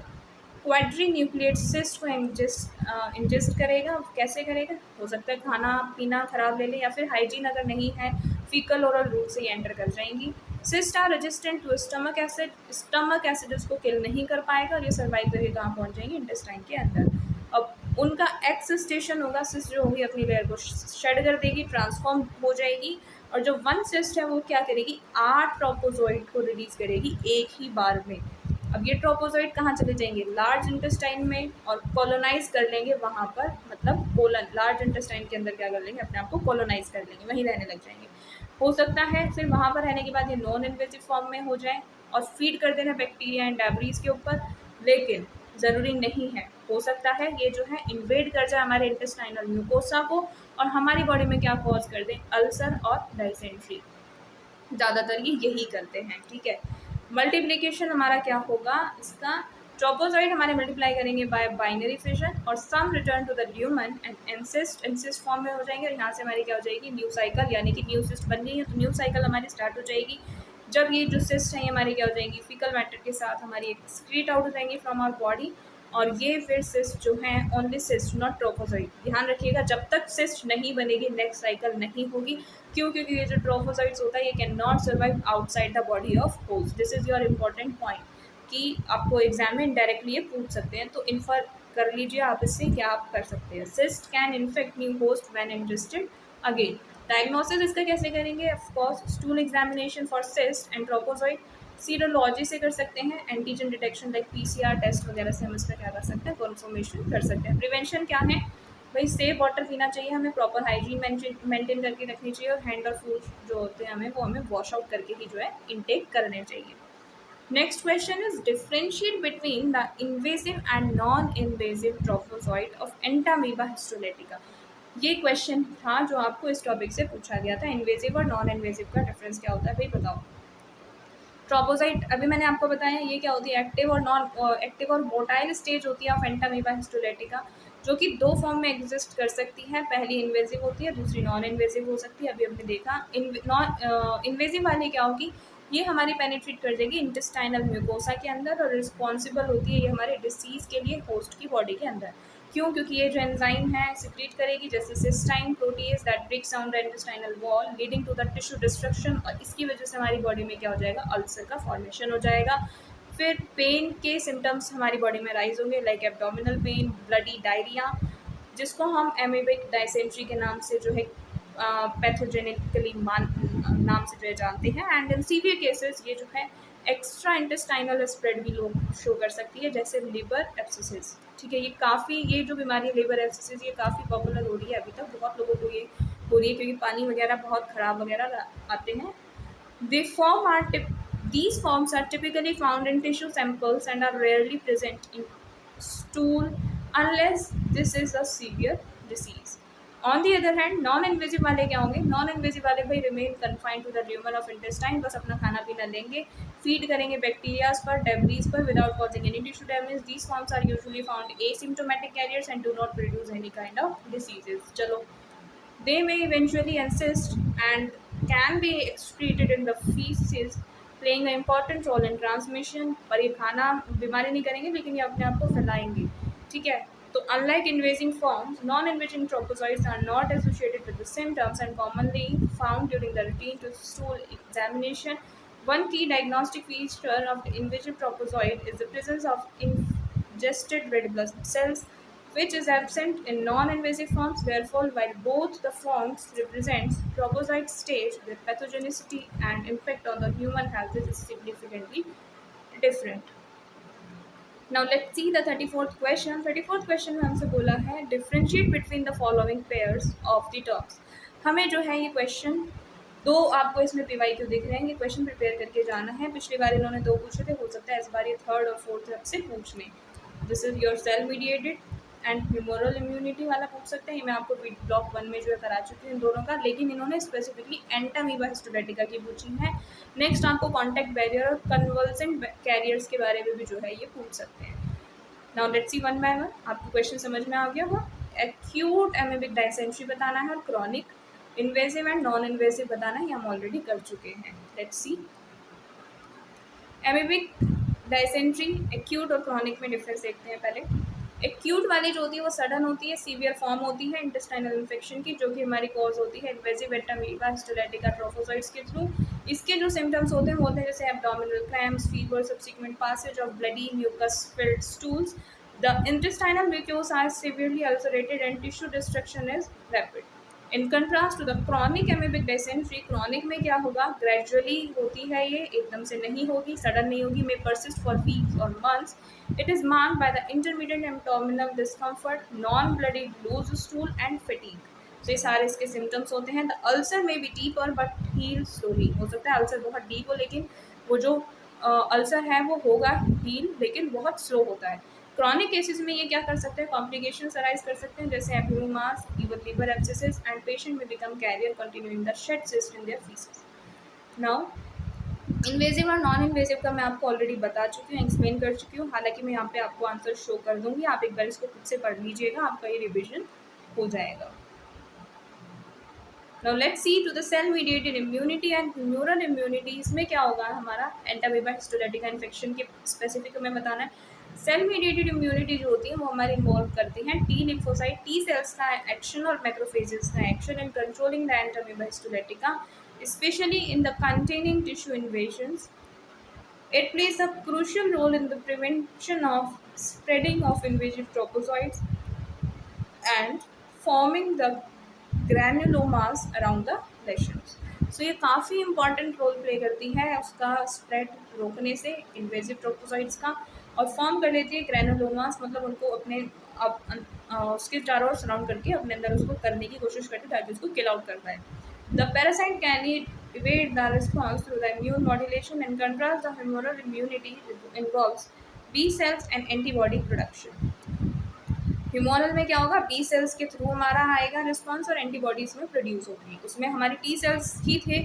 क्वाड्री न्यूक्लिएट सिस्ट को इंजेस्ट करेगा। कैसे करेगा, हो सकता है खाना पीना खराब ले ले, या फिर हाइजीन अगर नहीं है फीकल ओरल रूट से ही एंटर कर जाएंगी। Cyst are resistant to stomach acid. Stomach acid उसको किल नहीं कर पाएगा और ये सर्वाइव करके कहाँ पहुँच जाएंगे, इंटेस्टाइन के अंदर। अब उनका एक्स स्टेशन होगा, सिस्ट जो होगी अपनी लेयर को शेड कर देगी, ट्रांसफॉर्म हो जाएगी, और जो वन सिस्ट है वो क्या करेगी, 8 ट्रोपोजोइड को रिलीज करेगी एक ही बार में। अब ये ट्रोपोजोइड कहाँ चले जाएंगे, लार्ज इंटेस्टाइन में, और कॉलोनाइज कर लेंगे वहाँ पर, मतलब कोलन लार्ज इंटेस्टाइन के अंदर क्या कर लेंगे, अपने आप को कॉलोनाइज कर लेंगे, वहीं रहने लग जाएंगे। हो सकता है फिर वहाँ पर रहने के बाद ये नॉन इन्वेसिव फॉर्म में हो जाए और फीड कर देना बैक्टीरिया एंड डेब्रीज के ऊपर, लेकिन ज़रूरी नहीं है। हो सकता है ये जो है इन्वेड कर जाए हमारे इंटेस्टाइनल म्यूकोसा को और हमारी बॉडी में क्या कॉज कर दें, अल्सर और डाइसेंट्री। ज़्यादातर ये यही करते हैं। ठीक है, मल्टीप्लिकेशन हमारा क्या होगा इसका, ट्रोपोजोइड हमारे मल्टीप्लाई करेंगे बाय बाइनरी फिजन और some return to the lumen and in cyst form में हो जाएंगे, और यहाँ से हमारी क्या हो जाएगी, न्यू साइकिल, यानी कि न्यू सिस्ट बन गई है तो न्यू साइकिल हमारी स्टार्ट हो जाएगी। जब ये जो सिस्ट है हमारी क्या हो जाएंगी, फीकल मैटर के साथ हमारी एक्सक्रीट आउट हो जाएंगी फ्रॉम आवर बॉडी, और ये फिर सिस्ट जो है ओनली सिस्ट नॉट ट्रोफोजोइड। ध्यान रखिएगा, जब तक सिस्ट नहीं बनेगी नेक्स्ट साइकिल नहीं होगी। क्यों, क्योंकि ये जो ट्रोफोजोइड्स होता है ये can not survive outside the body of host. This is your important point कि आपको एग्जाम में डायरेक्टली ये पूछ सकते हैं, तो इन्फर कर लीजिए आप इससे क्या आप कर सकते हैं। Cyst can infect new host when ingested again. Diagnosis इसका कैसे करेंगे, of course stool examination for cyst and trophozoite, serology से कर सकते हैं, antigen detection like PCR test वगैरह से हम इसका क्या कर सकते हैं, कन्फर्मेशन कर सकते हैं। प्रिवेंशन क्या है भाई, सेफ वाटर पीना चाहिए हमें, प्रॉपर हाइजीन मेंटेन करके रखनी चाहिए, और हैंड और फूड जो होते हैं हमें वो हमें वॉश आउट करके ही जो है इनटेक करने चाहिए। Next question is differentiate between the invasive and non invasive trophozoite of Entamoeba histolytica. ये क्वेश्चन था जो आपको इस टॉपिक से पूछा गया था, इन्वेसिव और नॉन इन्वेसिव का डिफरेंस क्या होता है भाई बताओ। ट्रोपोसाइट अभी मैंने आपको बताया ये क्या होती है, एक्टिव और नॉन एक्टिव और मोटाइल स्टेज होती है ऑफ एंटामीबा हिस्टोलेटिका, जो कि दो फॉर्म में एग्जिस्ट कर सकती है। पहली इन्वेजिव होती है, दूसरी नॉन इन्वेजिव हो सकती है। अभी हमने देखा नॉन इन्वेजिव वाली क्या होगी, ये हमारी पेनिट्रेट कर देगी इंटेस्टाइनल म्यूकोसा के अंदर और रिस्पॉन्सिबल होती है ये हमारे डिसीज़ के लिए होस्ट की बॉडी के अंदर। क्यों? क्योंकि ये जो एंजाइम है सिक्रीट करेगी जैसे cysteine protease that breaks down the intestinal wall leading to the tissue destruction, और इसकी वजह से हमारी बॉडी में क्या हो जाएगा, अल्सर का फॉर्मेशन हो जाएगा। फिर पेन के सिम्टम्स हमारी बॉडी में राइज होंगे like abdominal pain, bloody diarrhoea, जिसको हम एमीबिक डायसेंट्री के नाम से जो है पैथोजेनिकली नाम से जो है जानते हैं। एंड इन सीवियर केसेस ये जो है एक्स्ट्रा इंटेस्टाइनल स्प्रेड भी लोग शो कर सकती है जैसे लिवर एब्सिसेस। ठीक है, ये काफ़ी, ये जो बीमारी है लिवर एब्सिसेस ये काफ़ी पॉपुलर हो रही है अभी तक, बहुत लोगों को ये हो रही है क्योंकि पानी वगैरह बहुत ख़राब वगैरह आते हैं। They form are these forms are typically found in tissue samples and are rarely present in stool unless this is a severe disease. On the other hand, non-invasive वाले क्या होंगे, non-invasive वाले भाई remain confined to the lumen of intestine, बस अपना खाना पीना लेंगे, feed करेंगे बैक्टीरियाज पर, डेब्रीज पर without causing any tissue damage. These forms are usually found asymptomatic carriers and do not produce any kind of diseases. चलो, they may eventually encyst and can be excreted in the feces, playing an important role in transmission. पर ये खाना बीमारी नहीं करेंगे लेकिन ये अपने आप को फैलाएंगे। ठीक है, तो unlike invasive forms, non-invasive trophozoites are not associated with the symptoms and commonly found during the routine to stool examination. One key diagnostic feature of the invasive trophozoite is the presence of ingested red blood cells, which is absent in non-invasive forms. Therefore, while both the forms represent trophozoite stage, their pathogenicity and impact on the human health is significantly different. Now let's see the 34th question. 34th question में हमसे बोला है differentiate between the following pairs of the terms. हमें जो है ये question दो आपको इसमें PYQ दिख रहे हैं, ये क्वेश्चन प्रिपेयर करके जाना है। पिछली बार इन्होंने दो पूछे थे, हो सकता है इस बार ये थर्ड और फोर्थ से पूछ लें। This is your cell mediated and humoral immunity वाला पूछ सकते हैं, ये मैं आपको ब्लॉक 1 में जो है करा चुकी हूँ इन दोनों का, लेकिन इन्होंने स्पेसिफिकली एंटामीबा हिस्टोलेटिका की पूछी है। नेक्स्ट आपको कॉन्टैक्ट बैरियर और कन्वल्सेंट कैरियर्स के बारे में भी जो है ये पूछ सकते हैं। Now let's C one by one. आपको क्वेश्चन समझ में आ गया हो? एक्यूट एमीबिक डायसेंट्री बताना है और chronic invasive and non invasive बताना है, ये हम ऑलरेडी कर चुके हैं। Let's see amoebic dysentery acute और क्रॉनिक में डिफरेंस देखते हैं पहले। एक्यूट वाली जो होती है वो सडन होती है, सीवियर फॉर्म होती है इंटेस्टाइनल इन्फेक्शन की, जो कि हमारी कॉज होती है इन्वेसिव एंटामीबा हिस्टोलेटिका ट्रोफोसाइट्स के थ्रू। इसके जो सिम्टम्स होते हैं वो होते हैं जैसे abdominal cramps, fever, subsequent passage of bloody mucus filled stools, the intestinal mucosa is severely ulcerated and tissue destruction is rapid. In contrast to the chronic amoebic dysentery, chronic में क्या होगा, ग्रेजुअली होती है, ये एकदम से नहीं होगी, सडन नहीं होगी, may persist for weeks or months. It is marked by the intermediate abdominal discomfort, non bloody loose stool and fatigue. तो ये सारे इसके सिम्टम्स होते हैं. The ulcer may be deeper but heal slowly. हो सकता है अल्सर बहुत डीप हो लेकिन वो जो अल्सर है वो होगा हील लेकिन बहुत स्लो होता है. क्रॉनिक केसेस में ये क्या कर सकते हैं, कॉम्प्लिकेशंस अराइज कर सकते हैं जैसे amoebomas, even liver abscesses and patient में become carrier continuing the shed cyst in their faeces. Now invasive और नॉन इन्वेजिव का मैं आपको ऑलरेडी बता चुकी हूँ, एक्सप्लेन कर चुकी हूँ. हालांकि मैं यहाँ पे आपको आंसर शो कर दूंगी, आप एक बार इसको खुद से पढ़ लीजिएगा, आपका ये रिविजन हो जाएगा. Now let's see to the cell mediated immunity and humoral immunity. इसमें क्या होगा, हमारा एंटामीबा हिस्टोलेटिका इन्फेक्शन के स्पेसिफिक में बताना है. सेल मीडिएटेड इम्यूनिटी जो होती है वो हमारे इन्वॉल्व करती हैं टी लिम्फोसाइट, टी सेल्स का एक्शन और मैक्रोफेजेस का action in controlling the Entamoeba histolytica, specially in the containing tissue invasions. It plays a crucial role in the prevention of spreading of invasive trophozoites and forming the granulomas around the lesions. So ये काफ़ी important role play करती है उसका spread रोकने से invasive ट्रोपोसाइट्स का, और form कर लेती है ग्रैनुलोमास, मतलब उनको अपने उसके चारों ओर सराउंड करके अपने अंदर उसको करने की कोशिश करती है ताकि उसको किल आउट कर पाए. The parasite can evade the response through the immune modulation. In contrast, the humoral immunity involves B cells and antibody production. Humoral में क्या होगा, बी सेल्स के थ्रू हमारा आएगा रिस्पॉन्स और एंटीबॉडीज में प्रोड्यूस होगी. उसमें हमारे टी सेल्स ही थे,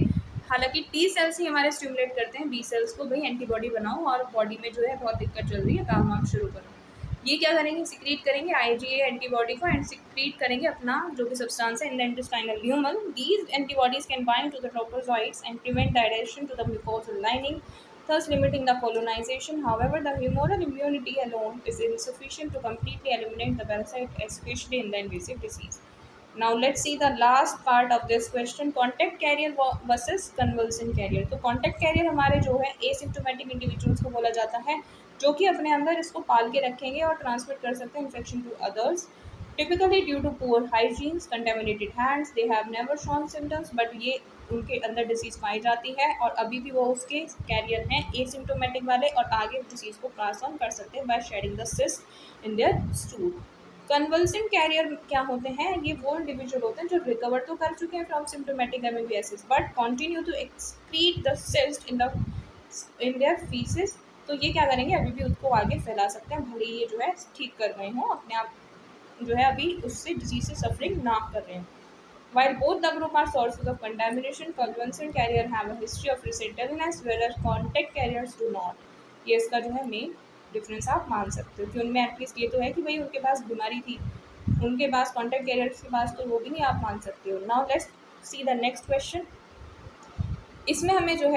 हालांकि टी सेल्स ही हमारे स्टिमुलेट करते हैं बी सेल्स को, भाई एंटीबॉडी बनाओ और बॉडी में जो है बहुत दिक्कत चल रही है, काम वाम शुरू करो। ये क्या करेंगे, सिक्रीट करेंगे आईजीए एंटीबॉडी को एंड सिक्रीट करेंगे अपना जो भी सब्सटेंस है in the intestinal lumen. These antibodies can bind to the trophozoites and prevent the adhesion to the mucosal lining, thus limiting the colonization. However, the humoral immunity alone is insufficient to completely eliminate the parasite, especially in the invasive disease. Now let's see the last part of this question, contact carrier versus convulsant carrier। तो contact carrier हमारे जो है asymptomatic individuals को बोला जाता है, जो कि अपने अंदर इसको पाल के रखेंगे और ट्रांसमिट कर सकते हैं infection to others. Typically due to poor hygiene, contaminated hands, they have never shown symptoms, but ये उनके अंदर डिसीज़ पाई जाती है और अभी भी वो उसके कैरियर हैं एसिम्टोमेटिक वाले, और आगे डिसीज़ को पास ऑन कर सकते हैं by shedding the cyst in their stool. Convalescent carrier क्या होते हैं, ये वो इंडिविजुअल होते हैं जो रिकवर तो कर चुके हैं from symptomatic amoebiasis but continue to excrete the cyst in their faeces. तो ये क्या करेंगे, अभी भी उसको आगे फैला सकते हैं, भले ये जो है ठीक कर गए हों अपने आप, जो है अभी उससे डिजीज से सफरिंग ना कर रहे हैं। While both the group are sources of contamination, convalescent carrier have a history of recent illness, whereas contact carriers do not। ये इसका जो है मेन डिफरेंस आप मान सकते हो कि उनमें एटलीस्ट ये तो है कि भाई उनके पास बीमारी थी, उनके पास कॉन्टैक्ट कैरियर्स के पास तो वो भी नहीं आप मान सकते हो। Now let's see the next question. इसमें हमें जो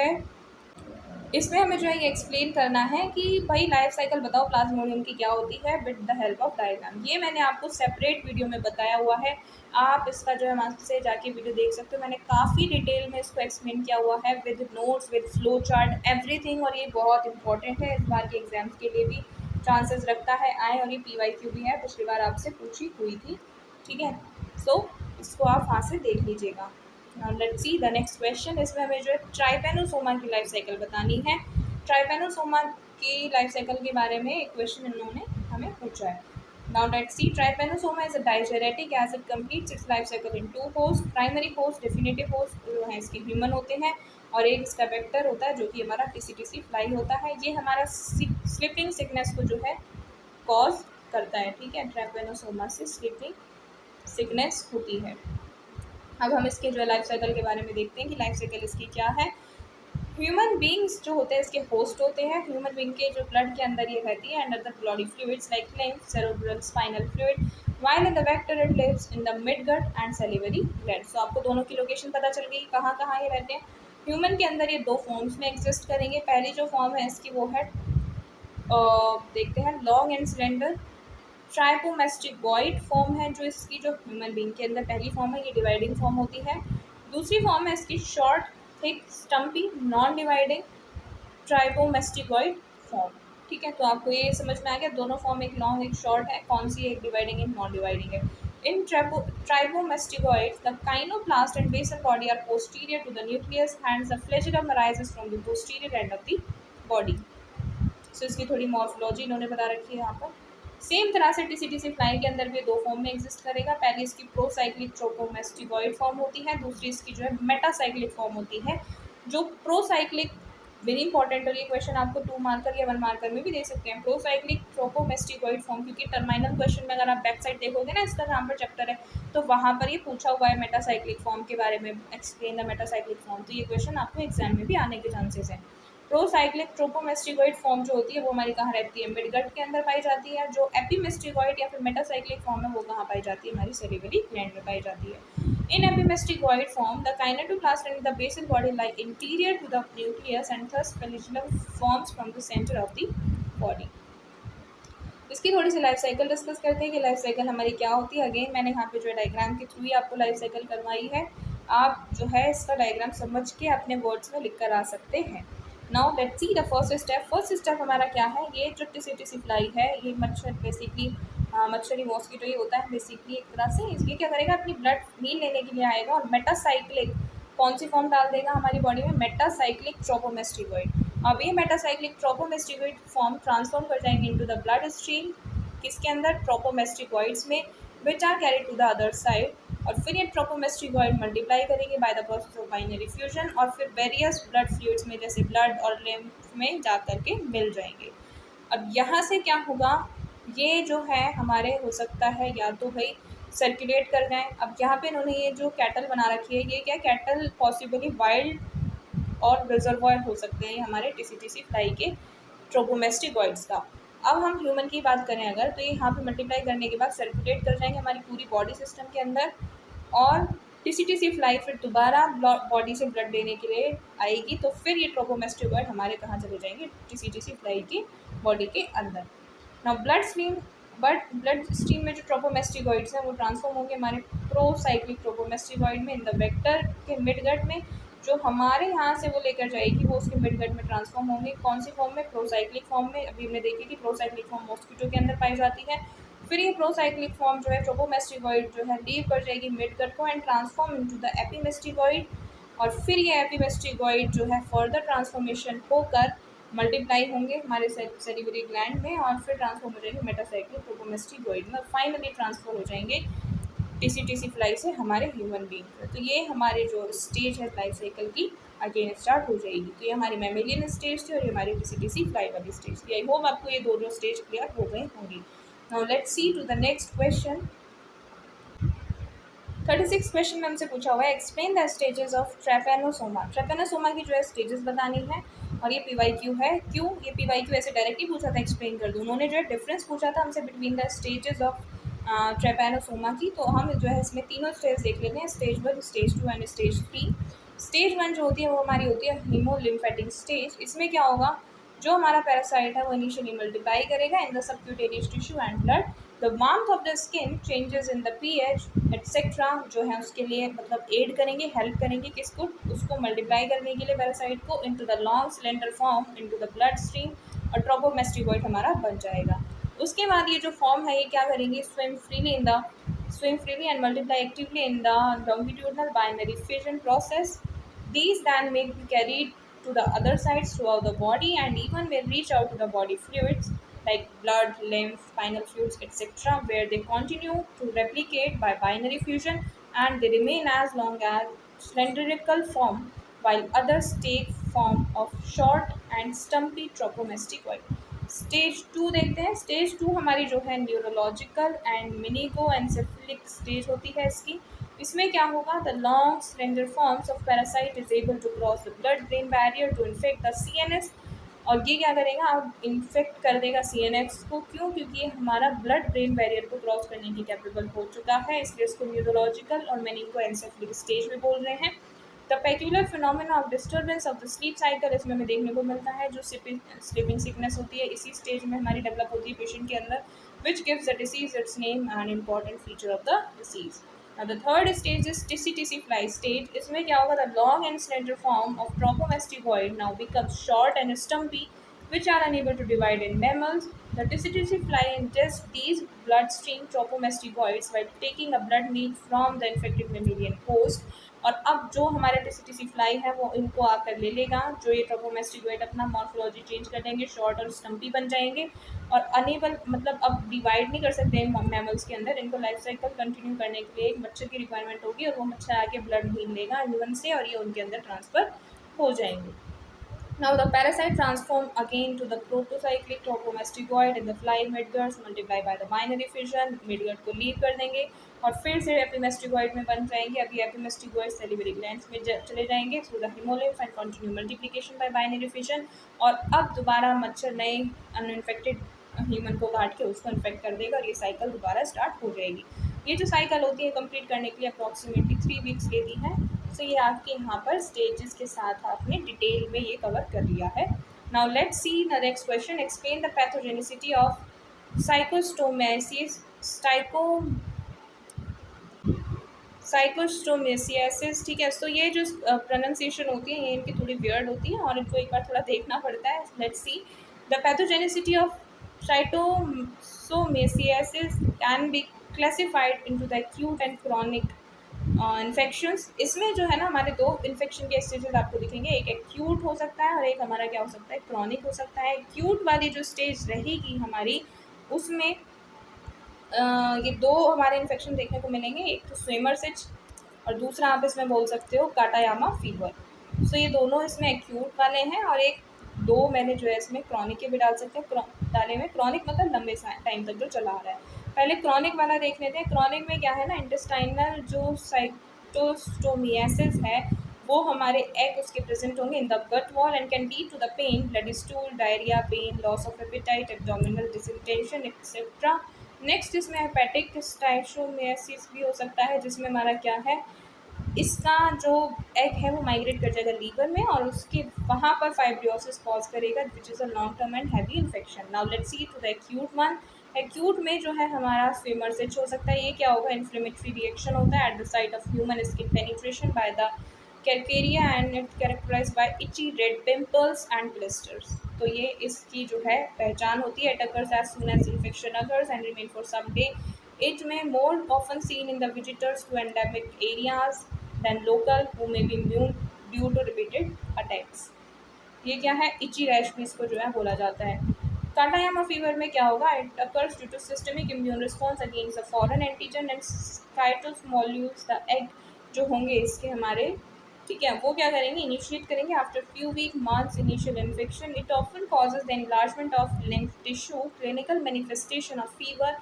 है ये एक्सप्लेन करना है कि भाई लाइफ साइकिल बताओ प्लाज्मोडियम की क्या होती है with the help of diagram. ये मैंने आपको सेपरेट वीडियो में बताया हुआ है, आप इसका जो है वहाँ से जाके वीडियो देख सकते हो। मैंने काफ़ी डिटेल में इसको एक्सप्लेन किया हुआ है with notes, with flow chart, everything, और ये बहुत इंपॉर्टेंट है, इस बार के एग्जाम्स के लिए भी चांसेस रखता है आए, और ये PYQ भी है, पिछली बार आपसे पूछी हुई थी, ठीक है। सो इसको आप वहाँ से देख लीजिएगा। Now let's see the next question। इसमें हमें जो है ट्राइपेनोसोमा की लाइफ साइकिल बतानी है। ट्राइपेनोसोमा की लाइफ साइकिल के बारे में एक क्वेश्चन इन्होंने हमें पूछा है। Now let's see, trypanosoma is a diuretic as it completes its life cycle in two hosts। Primary host, definitive host जो है इसके ह्यूमन होते हैं, और एक इसका वेक्टर होता है जो कि हमारा TCTC फ्लाई होता है। ये हमारा स्लीपिंग सिकनेस को जो है कॉज करता है, ठीक है। ट्राइपेनोसोमा से स्लीपिंग सिकनेस होती है। अब हम इसके जो है लाइफ साइकिल के बारे में देखते हैं कि लाइफ साइकिल इसकी क्या है। ह्यूमन बींग्स जो होते हैं इसके होस्ट होते हैं, ह्यूमन बींग के जो ब्लड के अंदर ये रहती है under the body fluids like lymph, cerebral spinal fluid, while in the vector it lives in the midgut and salivary glands। तो आपको दोनों की लोकेशन पता चल गई कहाँ कहाँ ये रहते हैं। ह्यूमन के अंदर ये दो फॉर्म्स में एग्जिस्ट करेंगे। पहली जो फॉर्म है इसकी वो है देखते हैं लॉन्ग एंड सिलेंडर ट्राइपोमेस्टिगॉइड फॉर्म है, जो इसकी जो ह्यूमन बींग के अंदर पहली फॉर्म है, ये डिवाइडिंग फॉर्म होती है। दूसरी फॉर्म है इसकी short thick stumpy non dividing trypomastigote form, ठीक है। तो आपको ये समझ में आ गया, दोनों फॉर्म, एक लॉन्ग एक शॉर्ट है, कौन सी एक डिवाइडिंग एक नॉन डिवाइडिंग है। In trypomastigotes the kinetoplast and basal body are posterior to the nucleus, hence the flagellum arises from the posterior end of the body. So इसकी थोड़ी मॉर्फोलॉजी इन्होंने बता रखी है यहाँ पर। सेम तरह से TCTC फ्लाई के अंदर भी दो फॉर्म में एग्जिस्ट करेगा। पहली इसकी प्रोसाइक्लिक ट्रोपोमेस्टिगॉइड फॉर्म होती है, दूसरी इसकी जो है मेटासाइक्लिक फॉर्म होती है। जो प्रोसाइक्लिक वेरी इंपॉर्टेंट, और ये क्वेश्चन आपको 2 मार्कर या 1 मार्कर में भी दे सकते हैं। प्रोसाइक्लिक ट्रोपोमेस्टिगॉइड फॉर्म, क्योंकि टर्मिनल क्वेश्चन में अगर आप बैक साइड देखोगे ना, इसका जहाँ पर चैप्टर है तो वहाँ पर ये पूछा हुआ है मेटासाइक्लिक फॉर्म के बारे में, एक्सप्लेन द मेटासाइक्लिक फॉर्म। तो ये क्वेश्चन आपको एग्जाम में भी आने के चांसेस हैं। प्रोसाइक्लिक ट्रोपोमेस्टिगॉइड फॉर्म जो होती है वो हमारी कहाँ रहती है, मिडगट के अंदर पाई जाती है। जो एपीमेस्टिगॉइड या फिर मेटासाइक्लिक फॉर्म है वो कहाँ पाई जाती है, हमारी सेरेब्रली ग्लैंड में पाई जाती है। In epimastigote form the kinetoplast and the basal body lie anterior to the nucleus and thus flagellum forms from the centre of the body. इसकी थोड़ी सी लाइफ साइकिल डिस्कस करते हैं कि लाइफ साइकिल हमारी क्या होती है। अगेन मैंने यहाँ पे जो है डायग्राम के थ्रू ही आपको लाइफ साइकिल करवाई है, आप जो है इसका डायग्राम समझ के अपने वर्ड्स में लिख कर आ सकते हैं। Now let's see the first step. First step हमारा क्या है, ये जो TCTC फ्लाई है, ये मच्छर बेसिकली मच्छरी मॉस्किटो ही होता है बेसिकली एक तरह से। इसलिए क्या करेगा, अपनी ब्लड मील लेने के लिए आएगा और मेटासाइक्लिक कौन सी फॉर्म डाल देगा हमारी बॉडी में, मेटासाइक्लिक ट्रोपोमेस्टिगॉइड। अब ये मेटासाइक्लिक ट्रोपोमेस्टिगॉइड फॉर्म ट्रांसफॉर्म कर जाएंगे इनटू द ब्लड स्ट्रीम, किसके अंदर, ट्रोपोमेस्टिगॉइड्स में, which are carried to the other side. और फिर ये ट्रोपोमेस्टिगॉइड मल्टीप्लाई करेंगे by the process of binary fission, और फिर वेरियस ब्लड फ्लूइड्स में जैसे ब्लड और लिम्फ में जा करके मिल जाएंगे। अब यहाँ से क्या होगा, ये जो है हमारे हो सकता है या तो भाई सर्कुलेट कर जाएँ। अब यहाँ पे इन्होंने ये जो कैटल बना रखी है, ये क्या कैटल पॉसिबली वाइल्ड और रिजर्वॉयर हो सकते हैं हमारे टीसीटीसी फ्लाई के ट्रोपोमेस्टिकॉइड्स का। अब हम ह्यूमन की बात करें अगर, तो ये यहाँ पे मल्टीप्लाई करने के बाद सर्कुलेट कर जाएंगे हमारी पूरी बॉडी सिस्टम के अंदर, और टीसीटीसी फ्लाई फिर दोबारा बॉडी से ब्लड देने के लिए आएगी, तो फिर ये ट्रोपोमेस्टिकॉइड हमारे कहाँ चले जाएंगे, टीसीटीसी फ्लाई की बॉडी के अंदर। नाउ ब्लड स्ट्रीम में जो ट्रोपोमेस्टिकॉइड्स हैं वो ट्रांसफॉर्म होंगे हमारे प्रोसाइक्लिक ट्रोपोमेस्टिकॉइड में इन द वेक्टर के मिडगट में, जो हमारे यहाँ से वो लेकर जाएगी वो उसके मिडगट में ट्रांसफॉर्म होंगे। कौन सी फॉर्म में, प्रोसाइक्लिक फॉर्म में। अभी हमने देखी थी प्रोसाइक्लिक फॉर्म मॉस्किटो के अंदर पाई जाती है। फिर ये प्रोसाइक्लिक फॉर्म जो है ट्रोपोमेस्टिकॉइड जो है लीव कर जाएगी मिडगट को एंड ट्रांसफॉर्म इनटू द एपिमेस्टिकॉइड, और फिर ये एपिमेस्टिकॉइड जो है फर्दर ट्रांसफॉर्मेशन होकर मल्टीप्लाई होंगे हमारे सेलिवरी ग्लैंड में, और फिर ट्रांसफॉर्म हो जाएंगे मेटासाइक्लिक ट्रोपोमेस्टिकॉइड में, और फाइनली ट्रांसफर हो जाएंगे टीसीटीसी फ्लाई से हमारे ह्यूमन बीइंग पर। तो ये हमारे जो स्टेज है लाइफ साइकिल की अगेन स्टार्ट हो जाएगी। तो ये हमारी मेमेलियन स्टेज थी और ये हमारी टीसीटीसी फ्लाई वाली स्टेज थी। आई होप आपको ये दो स्टेज क्लियर हो गए होंगी। Now let's see to the next question. 36 question में हमसे पूछा हुआ है explain the stages of Trypanosoma. Trypanosoma की जो है स्टेजेस बतानी है, और ये पीवाईक्यू है। क्यों ये पीवाईक्यू ऐसे डायरेक्टली पूछा था, एक्सप्लेन कर दूँ। उन्होंने जो है डिफरेंस पूछा था हमसे बिटवीन द स्टेजेस ऑफ ट्रैपेनोसोमा की, तो हम जो है इसमें तीनों स्टेज देख लेते हैं, stage 1, stage 2 and stage 3। Stage 1 जो होती है वो हमारी होती है हीमोलिम्फेटिक स्टेज। इसमें क्या होगा, जो हमारा पैरासाइट है वो इनिशियली मल्टीप्लाई करेगा in the subcutaneous tissue and blood. The warmth of the skin changes in the pH etcetera जो है उसके लिए मतलब एड करेंगे, हेल्प करेंगे किसको, उसको मल्टीप्लाई करने के लिए पैरासाइट को into the long cylinder form into the blood stream, और ट्रोपोमेस्टिकॉइड हमारा बन जाएगा। उसके बाद ये जो फॉर्म है ये क्या करेंगे, swim freely and multiply actively in the longitudinal binary fission process. These then may be carried to the other sides throughout the body and even may reach out to the body fluids like blood, lymph, spinal fluids, etc., where they continue to replicate by binary fusion and they remain as long as cylindrical form, while others take form of short and stumpy trochomasticoid. Stage 2 देखते हैं। Stage 2 हमारी जो है neurological and meningoencephalic stage होती है इसकी। इसमें क्या होगा, the long slender forms of parasite is able to cross the blood brain barrier to infect the CNS, और ये क्या करेगा, अब इन्फेक्ट कर देगा सीएनएस को। क्यों, क्योंकि ये हमारा ब्लड ब्रेन बैरियर को क्रॉस करने की कैपेबल हो चुका है, इसलिए इसको न्यूरोलॉजिकल और मेनिंगो एनसेफेलिक स्टेज में बोल रहे हैं। The peculiar phenomena of disturbance of the sleep cycle इसमें हमें देखने को मिलता है, जो स्लीपिंग सिकनेस होती है इसी स्टेज में हमारी डेवलप होती है पेशेंट के अंदर, which gives the disease it's name and important feature of the disease. Now the third stage is TCTC fly stage. इसमें क्या होगा, the long and slender form of tropomasticoid now becomes short and stumpy, which are unable to divide in mammals. The TCTC fly ingests these bloodstream tropomasticoids while taking a blood meal from the infected mammalian host. और अब जो हमारे टीसीटीसी fly है वो इनको आकर ले लेगा, जो ये ट्रोपोमेस्टिकॉइड अपना मॉर्फोलॉजी चेंज कर देंगे, शॉर्ट और स्टम्पी बन जाएंगे, और अनेबल मतलब अब डिवाइड नहीं कर सकते हैं मैमल्स के अंदर। इनको लाइफ साइकिल कंटिन्यू करने के लिए एक मच्छर की रिक्वायरमेंट होगी, और वो मच्छर आके ब्लड भीन लेगा ह्यूमन से, और ये उनके अंदर ट्रांसफ़र हो जाएंगे। Now the parasite transform again to the protocyclic tropomasticoid in the fly midguts, multiply by the binary fission, midgut को लीव कर देंगे और फिर से एपिमेस्टिकॉइड में बन जाएंगे। अभी एपिमेस्टिकॉइड सेलिवरी ग्लैंड्स में चले जाएंगे through the हिमोलिम्फ and continue multiplication bye binary fission, और अब दोबारा मच्छर नए अनइन्फेक्टेड ह्यूमन को काट के उसको इन्फेक्ट कर देगा, और ये साइकिल दोबारा स्टार्ट हो जाएगी। ये जो साइकिल होती है कंप्लीट करने के लिए अप्रॉक्सीमेटली 3 वीक्स लेती है। सो ये आपके यहाँ पर स्टेजेस के साथ आपने डिटेल में ये कवर कर लिया है। Now let's see the next question, explain the pathogenicity of schistosomiasis schistosomiasis. ठीक है, सो ये जो प्रोनाउंसिएशन होती है ये इनकी थोड़ी वियर्ड होती है और इनको एक बार थोड़ा देखना पड़ता है। Let's see the pathogenicity of schistosomiasis can be classified into the acute and chronic infections. इसमें जो है ना हमारे 2 इन्फेक्शन के स्टेजेस आपको दिखेंगे, एक एक्यूट हो सकता है और एक हमारा क्या हो सकता है, क्रॉनिक हो सकता है। एक्यूट वाली जो स्टेज रहेगी हमारी उसमें ये 2 हमारे इन्फेक्शन देखने को मिलेंगे, एक तो स्विमरसिच और दूसरा आप इसमें बोल सकते हो काटायामा फीवर। सो ये दोनों इसमें एक्यूट वाले हैं, और एक 2 मैंने जो है इसमें क्रॉनिक के भी डाल सकते हैं डाले में। क्रॉनिक मतलब लंबे टाइम तक जो चला आ रहा है। पहले क्रॉनिक वाला देख लेते हैं। क्रॉनिक में क्या है ना, इंटेस्टाइनल जो साइटोस्टोमियासिस है वो हमारे एग उसके प्रेजेंट होंगे in the gut wall and can lead to the pain, bloody stool, diarrhoea, pain, loss of appetite, abdominal distension etcetera. Next इसमें हेपेटिक स्टाइशोमियासिस भी हो सकता है, जिसमें हमारा क्या है, इसका जो एग है वो माइग्रेट कर जाएगा लीवर में और उसके वहाँ पर फाइब्रियोसिस कॉज करेगा which is a long term and heavy infection. Now let's see to the acute one. Acute में जो है हमारा स्विमर से हो सकता है, ये क्या होगा, इन्फ्लेमेटरी रिएक्शन होता है at the site of human skin penetration by the cercaria and it characterize by itchy red pimples and blisters. तो ये इसकी जो है पहचान होती है। It occurs as soon as infection occurs and remain for some day. It may more often seen in the visitors to endemic areas than local who may be immune due to repeated attacks. ये क्या है, इची rash भी इसको जो है बोला जाता है। काटायामा फीवर में क्या होगा, it occurs due to systemic immune response against the foreign antigen and cytomolecules. The egg जो होंगे इसके हमारे, ठीक है, वो क्या करेंगे, इनिशिएट करेंगे after few week months initial infection. It often causes the enlargement of lymph tissue, clinical manifestation of fever,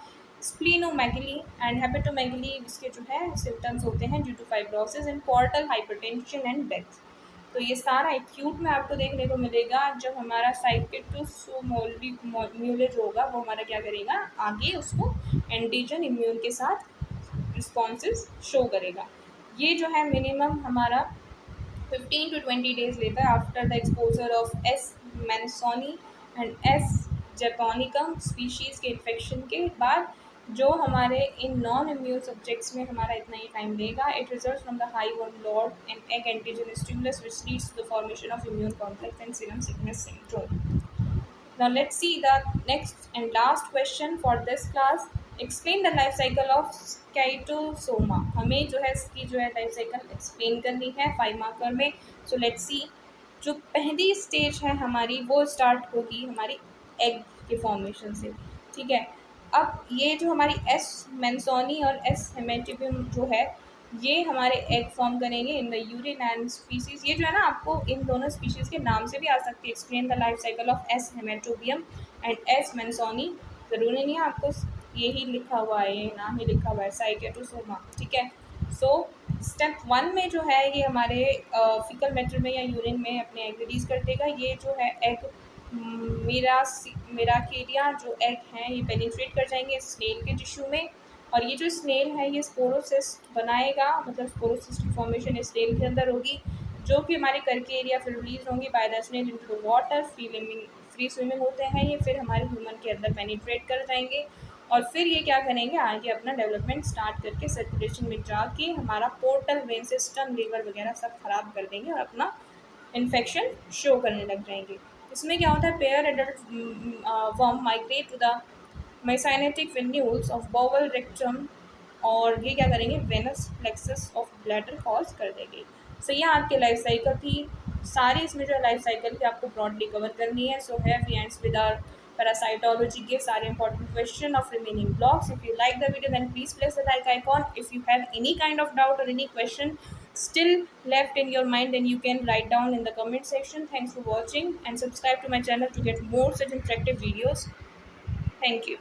splenomegaly and hepatomegaly इसके जो है सिम्टम्स होते हैं due to fibrosis and portal hypertension and death. तो ये सारा acute में आपको देखने को मिलेगा जब हमारा साइकेटोसोमोल्यूलेज होगा, वो हमारा क्या करेगा, आगे उसको एंटीजन इम्यून के साथ रिस्पॉन्सेज शो करेगा। ये जो है मिनिमम हमारा 15 to 20 डेज लेता है after the exposure of S mansoni and S japonicum species के इन्फेक्शन के बाद। जो हमारे इन नॉन इम्यून सब्जेक्ट्स में हमारा इतना ही टाइम लेगा। It result from the high workload and egg antigen stimulus which leads to the formation of immune complex and serum sickness syndrome. Now let's see the next and last question for this class. Explain the life cycle of Scytosoma. हमें जो है इसकी जो है life cycle explain करनी है 5 marker में। So let's see, जो पहली स्टेज है हमारी वो स्टार्ट होगी हमारी एग के फॉर्मेशन से, ठीक है। अब ये जो हमारी एस मैंसोनी और एस हेमेटिबियम जो है, ये हमारे एग फॉर्म करेंगे in the urine and species. ये जो है ना, आपको इन दोनों स्पीशीज़ के नाम से भी आ सकती है। Explain the life cycle of S haematobium and S mansoni. ज़रूरी नहीं है आपको यही लिखा हुआ है, ये नाम ही लिखा हुआ है साइकेटोसोमा, ठीक है। सो स्टेप 1 में जो है ये हमारे फिकल मैटर में या यूरिन में अपने एग रिलीज कर देगा। ये जो है एग मेराकेरिया जो एग हैं ये पेनिट्रेट कर जाएंगे स्नेल के टिश्यू में, और ये जो स्नेल है ये स्पोरोसिस्ट बनाएगा, मतलब स्पोरोसिस्ट की फॉर्मेशन स्नेल के अंदर होगी, जो कि हमारे करके एरिया फिर रिलीज होंगी by the snail into the water. Free swimming होते हैं ये, फिर हमारे ह्यूमन के अंदर पेनिट्रेट कर जाएंगे और फिर ये क्या करेंगे, आगे अपना डेवलपमेंट स्टार्ट करके सर्कुलेशन में जाके हमारा पोर्टल वेन सिस्टम लीवर वगैरह सब खराब कर देंगे और अपना इन्फेक्शन शो करने लग जाएंगे। इसमें क्या होता है, pair adult worm migrate to the mesenteric venules of bowel rectum, और ये क्या करेंगे, venous plexus of bladder cause कर देंगे। सो ये आपकी लाइफ साइकिल थी सारी, इसमें जो लाइफ साइकिल थी आपको ब्रॉडली कवर करनी है। सो है we ends with our parasitology के सारे important question of remaining blocks. If you like the video then please press the like icon. If you have any kind of doubt or any question still left in your mind then you can write down in the comment section. Thanks for watching and subscribe to my channel to get more such interactive videos. Thank you.